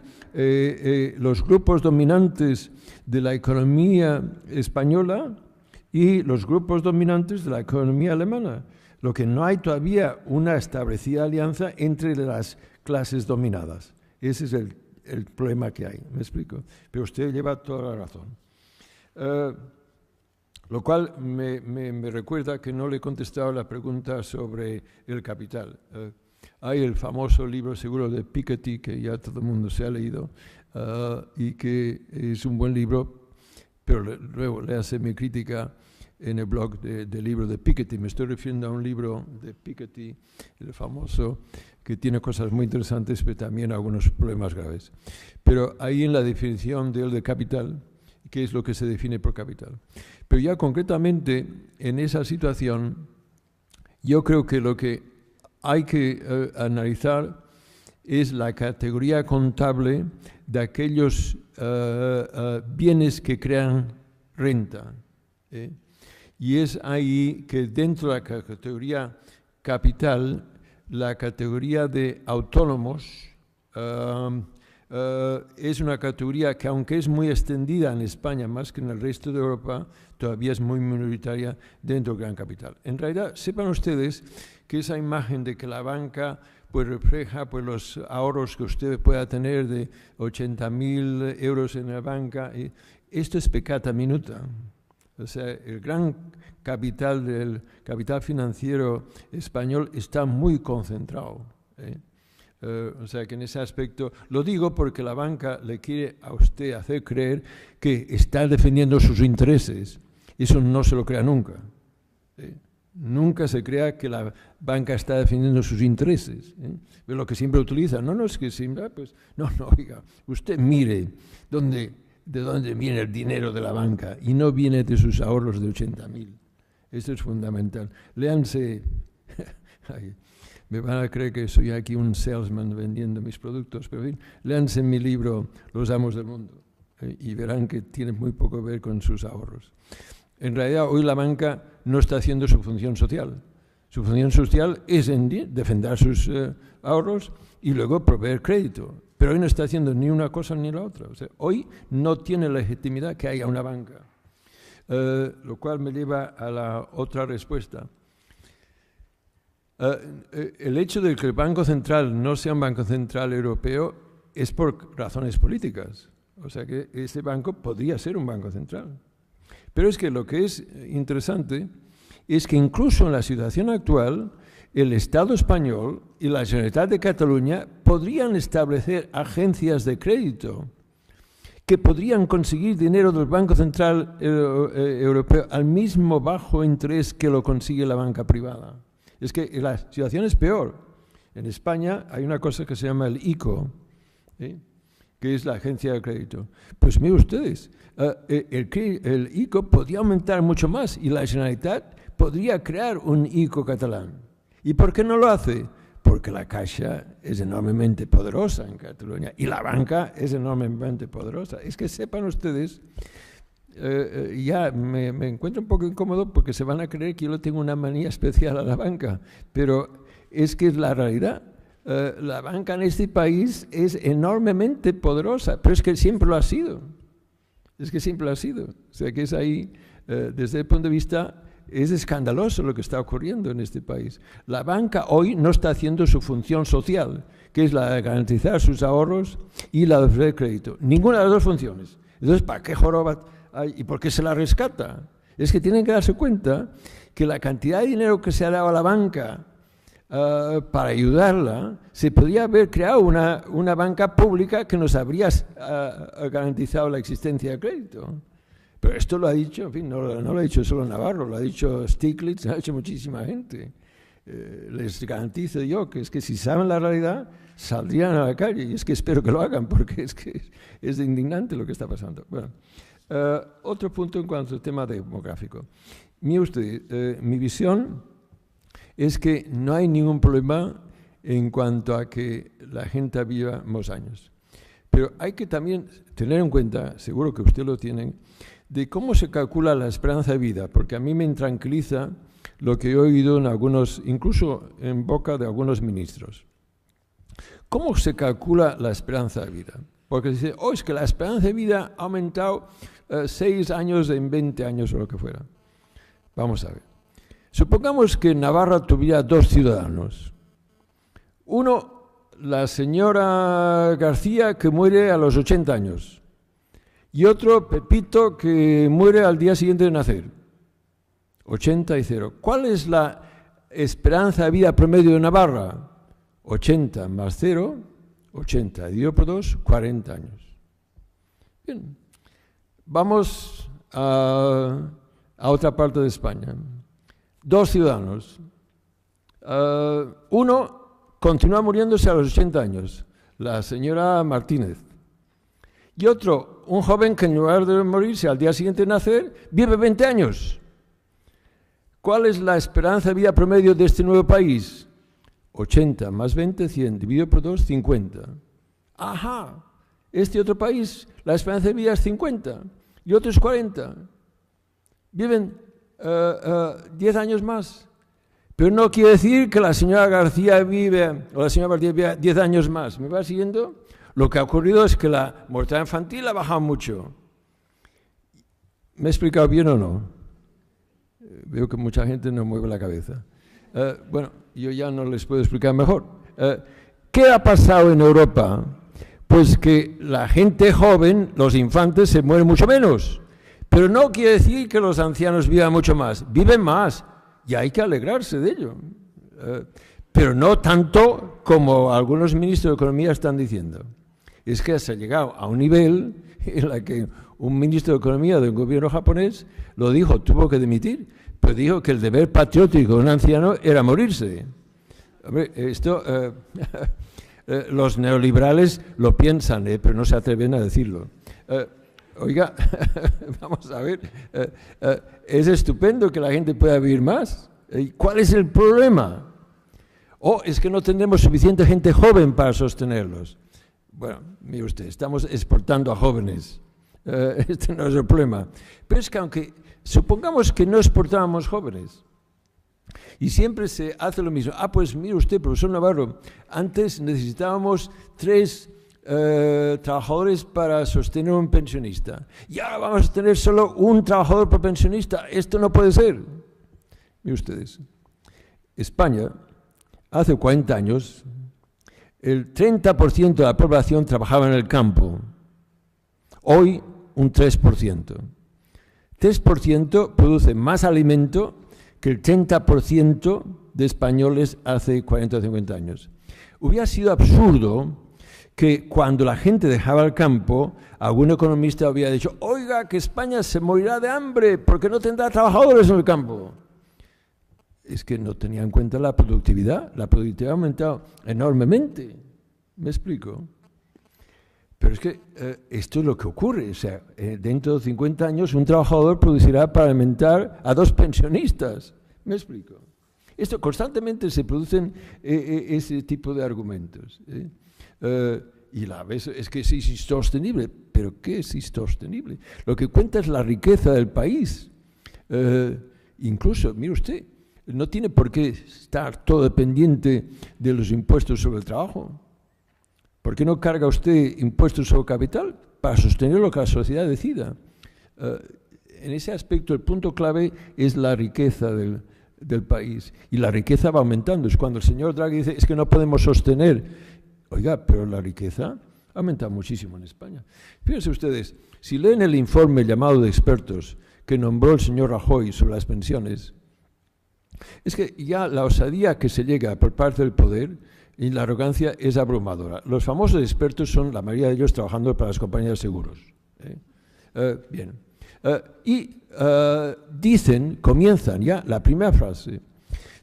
S1: los grupos dominantes de la economía española y los grupos dominantes de la economía alemana. Lo que no hay todavía una establecida alianza entre las clases dominadas. Ese es el problema que hay, ¿me explico? Pero usted lleva toda la razón. Lo cual me recuerda que no le he contestado la pregunta sobre el capital. Hay el famoso libro seguro de Piketty, que ya todo el mundo se ha leído, y que es un buen libro, pero luego le hace mi crítica en el blog del libro de Piketty. Me estoy refiriendo a un libro de Piketty, el famoso, que tiene cosas muy interesantes, pero también algunos problemas graves. Pero ahí en la definición de capital, ¿qué es lo que se define por capital? Pero ya concretamente en esa situación, yo creo que lo que hay que analizar es la categoría contable de aquellos bienes que crean renta. Y es ahí que dentro de la categoría capital, la categoría de autónomos es una categoría que, aunque es muy extendida en España más que en el resto de Europa, todavía es muy minoritaria dentro del gran capital. En realidad, sepan ustedes que esa imagen de que la banca pues refleja pues, los ahorros que usted pueda tener de 80.000 euros en la banca, esto es peccata minuta. O sea, el gran capital del capital financiero español está muy concentrado. O sea que en ese aspecto, lo digo porque la banca le quiere a usted hacer creer que está defendiendo sus intereses. Eso no se lo crea nunca. Nunca se crea que la banca está defendiendo sus intereses. Pero lo que siempre utiliza, no es que siempre, pues, no, oiga, usted mire de dónde viene el dinero de la banca y no viene de sus ahorros de 80.000. Esto es fundamental. Léanse, me van a creer que soy aquí un salesman vendiendo mis productos, pero en fin, léanse mi libro Los amos del mundo y verán que tiene muy poco que ver con sus ahorros. En realidad, hoy la banca no está haciendo su función social. Su función social es defender sus ahorros y luego proveer crédito. Pero hoy no está haciendo ni una cosa ni la otra. O sea, hoy no tiene legitimidad que haya una banca. Lo cual me lleva a la otra respuesta. El hecho de que el Banco Central no sea un Banco Central europeo es por razones políticas. O sea que ese banco podría ser un Banco Central. Pero es que lo que es interesante es que incluso en la situación actual, el Estado español y la Generalitat de Cataluña podrían establecer agencias de crédito que podrían conseguir dinero del Banco Central Europeo al mismo bajo interés que lo consigue la banca privada. Es que la situación es peor. En España hay una cosa que se llama el ICO, que es la agencia de crédito. Pues miren ustedes, el ICO podría aumentar mucho más y la Generalitat podría crear un ICO catalán. ¿Y por qué no lo hace? Porque la Caixa es enormemente poderosa en Cataluña y la banca es enormemente poderosa. Es que sepan ustedes, ya me encuentro un poco incómodo porque se van a creer que yo le tengo una manía especial a la banca, pero es que es la realidad. La banca en este país es enormemente poderosa, pero es que siempre lo ha sido. Es que siempre lo ha sido. O sea que es ahí, desde el punto de vista, es escandaloso lo que está ocurriendo en este país. La banca hoy no está haciendo su función social, que es la de garantizar sus ahorros y la de ofrecer crédito. Ninguna de las dos funciones. Entonces, ¿para qué joroba hay? ¿Y por qué se la rescata? Es que tienen que darse cuenta que la cantidad de dinero que se ha dado a la banca para ayudarla, se podría haber creado una banca pública que nos habría garantizado la existencia de crédito. Pero esto lo ha dicho, en fin, no lo ha dicho solo Navarro, lo ha dicho Stiglitz, lo ha dicho muchísima gente. Les garantizo yo que es que si saben la realidad, saldrían a la calle, y es que espero que lo hagan, porque es que es indignante lo que está pasando. Bueno, otro punto en cuanto al tema demográfico. Mire usted, mi visión es que no hay ningún problema en cuanto a que la gente viva más años. Pero hay que también tener en cuenta, seguro que usted lo tiene, de cómo se calcula la esperanza de vida, porque a mí me intranquiliza lo que he oído en algunos, incluso en boca de algunos ministros. ¿Cómo se calcula la esperanza de vida? Porque se dice, es que la esperanza de vida ha aumentado 6 años en 20 años o lo que fuera. Vamos a ver. Supongamos que Navarra tuviera 2 ciudadanos. Uno, la señora García, que muere a los 80 años. Y otro, Pepito, que muere al día siguiente de nacer. 80 y 0. ¿Cuál es la esperanza de vida promedio de Navarra? 80 más 0, 80. Dividido por 2, 40 años. Bien. Vamos a otra parte de España. 2 ciudadanos. Uno continúa muriéndose a los 80 años, la señora Martínez. Y otro, un joven que en lugar de morirse al día siguiente de nacer, vive 20 años. ¿Cuál es la esperanza de vida promedio de este nuevo país? 80 más 20, 100, dividido por 2, 50. Ajá, este otro país, la esperanza de vida es 50 y otros 40. Viven 10 años más. Pero no quiere decir que la señora García vive, o la señora García vive 10 años más. ¿Me va siguiendo? Lo que ha ocurrido es que la mortalidad infantil ha bajado mucho. ¿Me he explicado bien o no? Veo que mucha gente no mueve la cabeza. Bueno, yo ya no les puedo explicar mejor. ¿Qué ha pasado en Europa? Pues que la gente joven, los infantes, se mueren mucho menos. Pero no quiere decir que los ancianos vivan mucho más. Viven más y hay que alegrarse de ello. Pero no tanto como algunos ministros de Economía están diciendo. Es que se ha llegado a un nivel en el que un ministro de Economía del gobierno japonés lo dijo, tuvo que dimitir, pero dijo que el deber patriótico de un anciano era morirse. Hombre, esto los neoliberales lo piensan, pero no se atreven a decirlo. Oiga, vamos a ver, es estupendo que la gente pueda vivir más. ¿Cuál es el problema? Es que no tenemos suficiente gente joven para sostenerlos. Bueno, mire usted, estamos exportando a jóvenes. Este no es el problema. Pero es que aunque supongamos que no exportábamos jóvenes y siempre se hace lo mismo. Pues mire usted, profesor Navarro, antes necesitábamos 3 trabajadores para sostener un pensionista. Y ahora vamos a tener solo un trabajador por pensionista. Esto no puede ser. Miren ustedes, España, hace 40 años, el 30% de la población trabajaba en el campo. Hoy, un 3%. 3% produce más alimento que el 30% de españoles hace 40 o 50 años. Hubiera sido absurdo que cuando la gente dejaba el campo, algún economista había dicho, oiga, que España se morirá de hambre porque no tendrá trabajadores en el campo. Es que no tenía en cuenta la productividad. La productividad ha aumentado enormemente. ¿Me explico? Pero es que esto es lo que ocurre. O sea, dentro de 50 años un trabajador producirá para alimentar a 2 pensionistas. ¿Me explico? Esto constantemente se producen ese tipo de argumentos. Y la vez es que es insostenible. ¿Pero qué es insostenible? Lo que cuenta es la riqueza del país. Incluso, mire usted, no tiene por qué estar todo dependiente de los impuestos sobre el trabajo. ¿Por qué no carga usted impuestos sobre capital para sostener lo que la sociedad decida? En ese aspecto, el punto clave es la riqueza del país. Y la riqueza va aumentando. Es cuando el señor Draghi dice, es que no podemos sostener. Oiga, pero la riqueza ha aumentado muchísimo en España. Fíjense ustedes, si leen el informe llamado de expertos que nombró el señor Rajoy sobre las pensiones, es que ya la osadía que se llega por parte del poder y la arrogancia es abrumadora. Los famosos expertos son, la mayoría de ellos, trabajando para las compañías de seguros. Bien. Dicen, comienzan ya, la primera frase,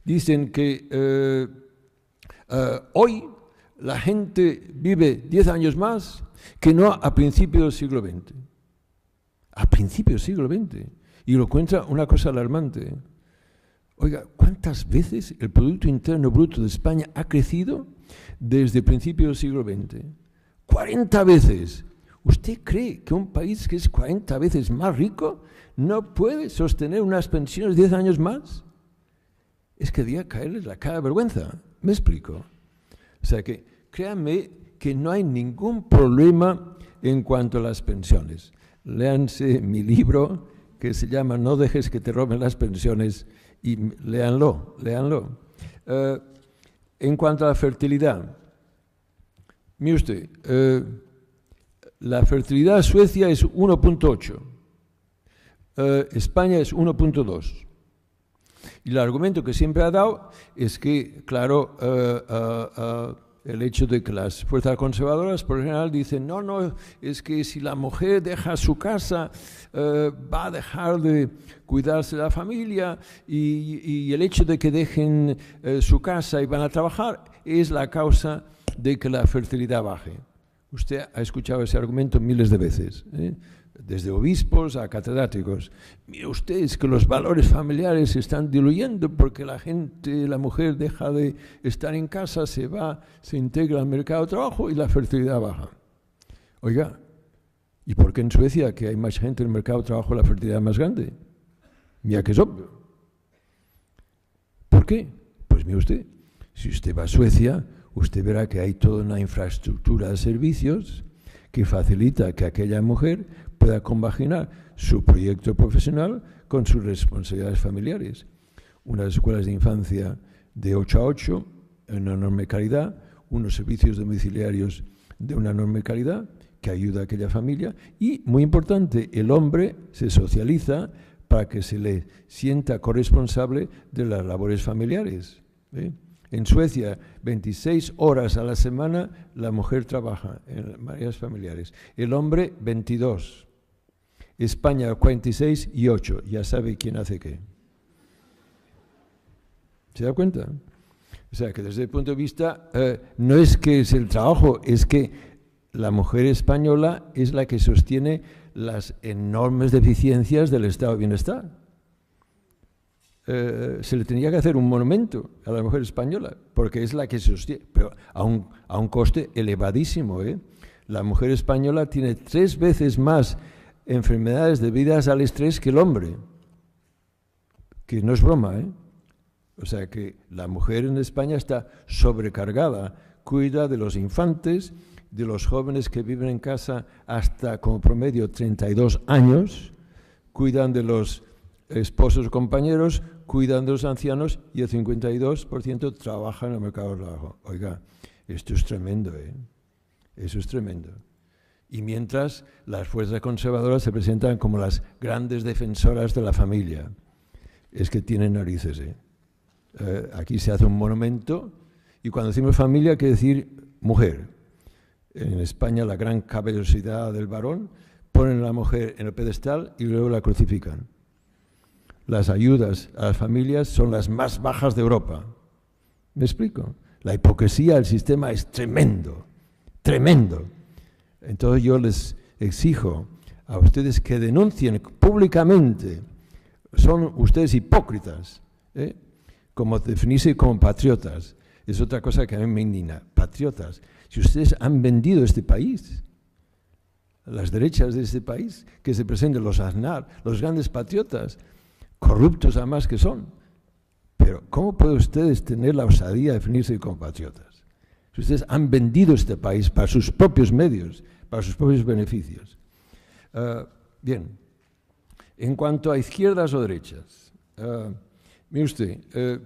S1: dicen que hoy la gente vive 10 años más que no a principios del siglo XX. A principios del siglo XX. Y lo encuentra una cosa alarmante. Oiga, ¿cuántas veces el Producto Interno Bruto de España ha crecido desde principios del siglo XX? 40 veces. ¿Usted cree que un país que es 40 veces más rico no puede sostener unas pensiones 10 años más? Es que debía caerles la cara de vergüenza. ¿Me explico? O sea que, créanme que no hay ningún problema en cuanto a las pensiones. Léanse mi libro que se llama No dejes que te roben las pensiones y léanlo. En cuanto a la fertilidad, mire usted, la fertilidad en Suecia es 1.8, España es 1.2. Y el argumento que siempre ha dado es que, claro, el hecho de que las fuerzas conservadoras, por lo general, dicen, no, es que si la mujer deja su casa, va a dejar de cuidarse de la familia y el hecho de que dejen su casa y van a trabajar es la causa de que la fertilidad baje. Usted ha escuchado ese argumento miles de veces, desde obispos a catedráticos. Mire usted, es que los valores familiares se están diluyendo porque la mujer deja de estar en casa, se integra al mercado de trabajo y la fertilidad baja. Oiga, ¿y por qué en Suecia, que hay más gente en el mercado de trabajo, la fertilidad es más grande? Mira que es obvio. ¿Por qué? Pues mire usted, si usted va a Suecia, usted verá que hay toda una infraestructura de servicios que facilita que aquella mujer pueda compaginar su proyecto profesional con sus responsabilidades familiares. Unas escuelas de infancia de 8 a 8, en una enorme calidad, unos servicios domiciliarios de una enorme calidad que ayuda a aquella familia y, muy importante, el hombre se socializa para que se le sienta corresponsable de las labores familiares. En Suecia, 26 horas a la semana la mujer trabaja en áreas familiares. El hombre, 22. España, 46 y 8. Ya sabe quién hace qué. ¿Se da cuenta? O sea, que desde el punto de vista, no es que es el trabajo, es que la mujer española es la que sostiene las enormes deficiencias del estado de bienestar. Se le tenía que hacer un monumento a la mujer española, porque es la que se sostiene, pero a un coste elevadísimo. La mujer española tiene 3 veces más enfermedades debidas al estrés que el hombre, que no es broma. O sea que la mujer en España está sobrecargada, cuida de los infantes, de los jóvenes que viven en casa hasta como promedio 32 años, cuidan de los esposos o compañeros, cuidan de los ancianos y el 52% trabaja en el mercado de trabajo. Oiga, esto es tremendo, Eso es tremendo. Y mientras las fuerzas conservadoras se presentan como las grandes defensoras de la familia. Es que tienen narices, aquí se hace un monumento y cuando decimos familia quiere decir mujer. En España la gran caballerosidad del varón, ponen a la mujer en el pedestal y luego la crucifican. Las ayudas a las familias son las más bajas de Europa. ¿Me explico? La hipocresía del sistema es tremendo, tremendo. Entonces yo les exijo a ustedes que denuncien públicamente. Son ustedes hipócritas, como definirse como patriotas. Es otra cosa que a mí me indigna. Patriotas. Si ustedes han vendido este país, las derechas de este país, que se presenten los Aznar, los grandes patriotas, corruptos además que son. Pero ¿cómo pueden ustedes tener la osadía de definirse como patriotas? Si ustedes han vendido este país para sus propios medios, para sus propios beneficios. Bien, en cuanto a izquierdas o derechas, mire usted,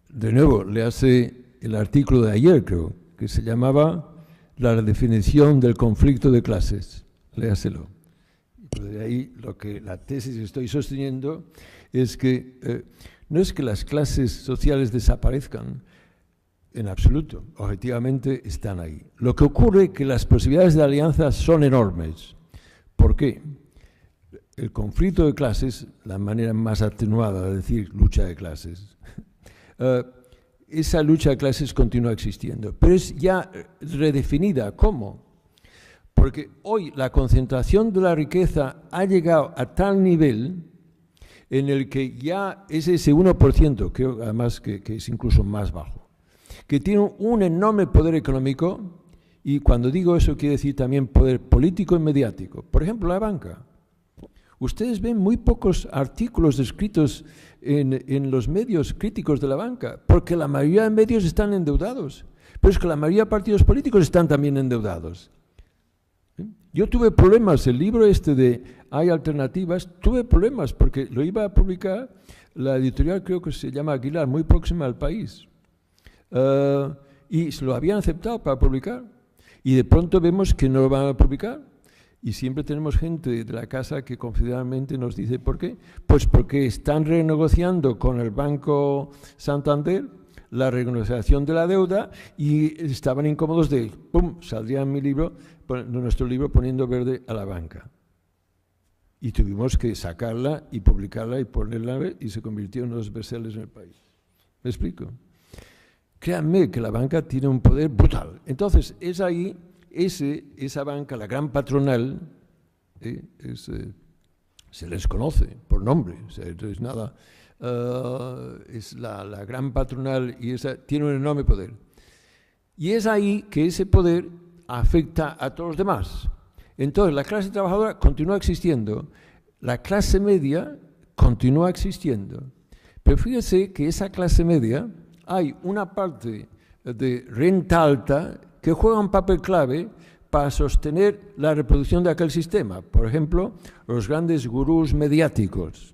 S1: de nuevo le hace el artículo de ayer, creo, que se llamaba La definición del conflicto de clases. Léaselo. De ahí la tesis que estoy sosteniendo es que no es que las clases sociales desaparezcan en absoluto, objetivamente están ahí. Lo que ocurre es que las posibilidades de alianza son enormes. ¿Por qué? El conflicto de clases, la manera más atenuada de decir lucha de clases, esa lucha de clases continúa existiendo, pero es ya redefinida. ¿Cómo? Porque hoy la concentración de la riqueza ha llegado a tal nivel en el que ya es ese 1%, creo además que es incluso más bajo, que tiene un enorme poder económico Y cuando digo eso, quiere decir también poder político y mediático. Por ejemplo, la banca. Ustedes ven muy pocos artículos escritos en los medios críticos de la banca, porque la mayoría de medios están endeudados. Pero es que la mayoría de partidos políticos están también endeudados. Yo tuve problemas, el libro este de Hay alternativas, tuve problemas porque lo iba a publicar la editorial, creo que se llama Aguilar, muy próxima al País. Y se lo habían aceptado para publicar. Y de pronto vemos que no lo van a publicar. Y siempre tenemos gente de la casa que confidencialmente nos dice ¿por qué? Pues porque están renegociando con el Banco Santander la renegociación de la deuda y estaban incómodos de, ¡pum!, saldría en nuestro libro poniendo verde a la banca. Y tuvimos que sacarla y publicarla y ponerla y se convirtió en uno de los bestsellers en el País. ¿Me explico? Créanme que la banca tiene un poder brutal. Entonces, es ahí, esa banca, la gran patronal, se les conoce por nombre, o sea, entonces nada, es la gran patronal y tiene un enorme poder. Y es ahí que ese poder afecta a todos los demás. Entonces, la clase trabajadora continúa existiendo, la clase media continúa existiendo. Pero fíjese que esa clase media, hay una parte de renta alta que juega un papel clave para sostener la reproducción de aquel sistema. Por ejemplo, los grandes gurús mediáticos.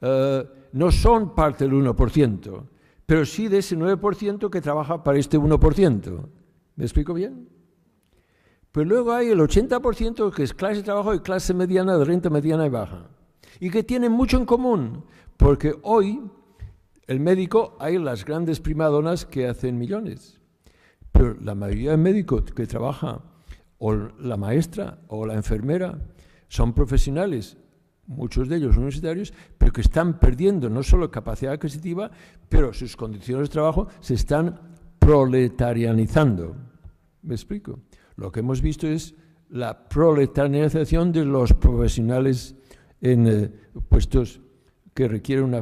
S1: No son parte del 1%, pero sí de ese 9% que trabaja para este 1%. ¿Me explico bien? Pero luego hay el 80% que es clase trabajo y clase mediana, de renta mediana y baja. Y que tienen mucho en común, porque hoy el médico, hay las grandes primadonas que hacen millones. Pero la mayoría de médicos que trabaja, o la maestra o la enfermera, son profesionales, muchos de ellos universitarios, pero que están perdiendo no solo capacidad adquisitiva, pero sus condiciones de trabajo se están proletarianizando. ¿Me explico? Lo que hemos visto es la proletarianización de los profesionales en puestos que requieren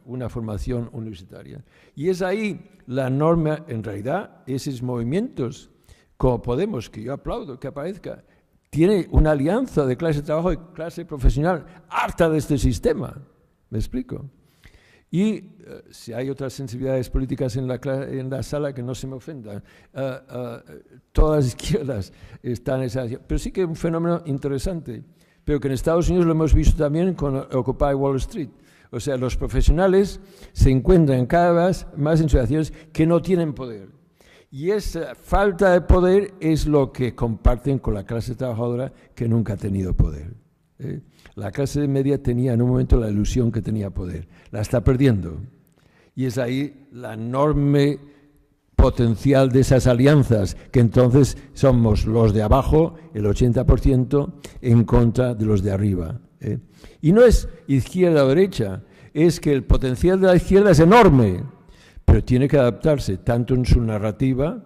S1: una formación universitaria. Y es ahí la norma, en realidad, esos movimientos, como Podemos, que yo aplaudo que aparezca, tiene una alianza de clase de trabajo y clase profesional harta de este sistema. ¿Me explico? Y si hay otras sensibilidades políticas en la sala, que no se me ofendan, todas las izquierdas están en esa... Pero sí que es un fenómeno interesante, pero que en Estados Unidos lo hemos visto también con Occupy Wall Street. O sea, los profesionales se encuentran cada vez más en situaciones que no tienen poder. Y esa falta de poder es lo que comparten con la clase trabajadora que nunca ha tenido poder. La clase media tenía en un momento la ilusión que tenía poder. La está perdiendo. Y es ahí la enorme potencial de esas alianzas, que entonces somos los de abajo, el 80%, en contra de los de arriba. Y no es izquierda o derecha, es que el potencial de la izquierda es enorme, pero tiene que adaptarse tanto en su narrativa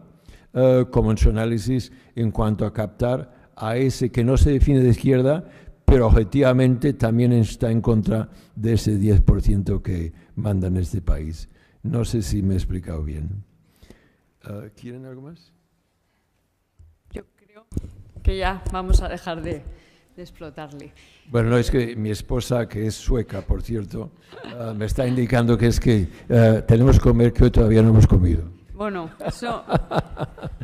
S1: como en su análisis en cuanto a captar a ese que no se define de izquierda, pero objetivamente también está en contra de ese 10% que manda en este país. No sé si me he explicado bien. ¿Quieren algo más?
S2: Yo creo que ya vamos a dejar de explotarle.
S1: Bueno, no, es que mi esposa, que es sueca, por cierto, me está indicando que es que tenemos que comer, que hoy todavía no hemos comido.
S2: Bueno, eso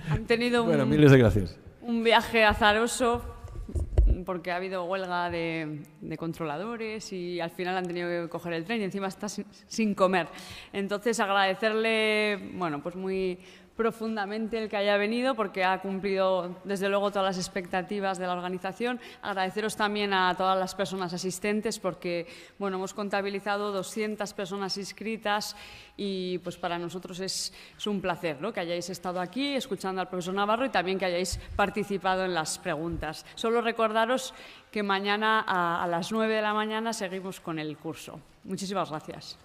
S2: han tenido
S1: miles de gracias.
S2: Un viaje azaroso, porque ha habido huelga de controladores y al final han tenido que coger el tren y encima está sin comer. Entonces, agradecerle, bueno, pues muy profundamente el que haya venido, porque ha cumplido desde luego todas las expectativas de la organización. Agradeceros también a todas las personas asistentes, porque bueno, hemos contabilizado 200 personas inscritas y pues para nosotros es un placer, ¿no?, que hayáis estado aquí escuchando al profesor Navarro y también que hayáis participado en las preguntas. Solo recordaros que mañana a las 9 de la mañana seguimos con el curso. Muchísimas gracias.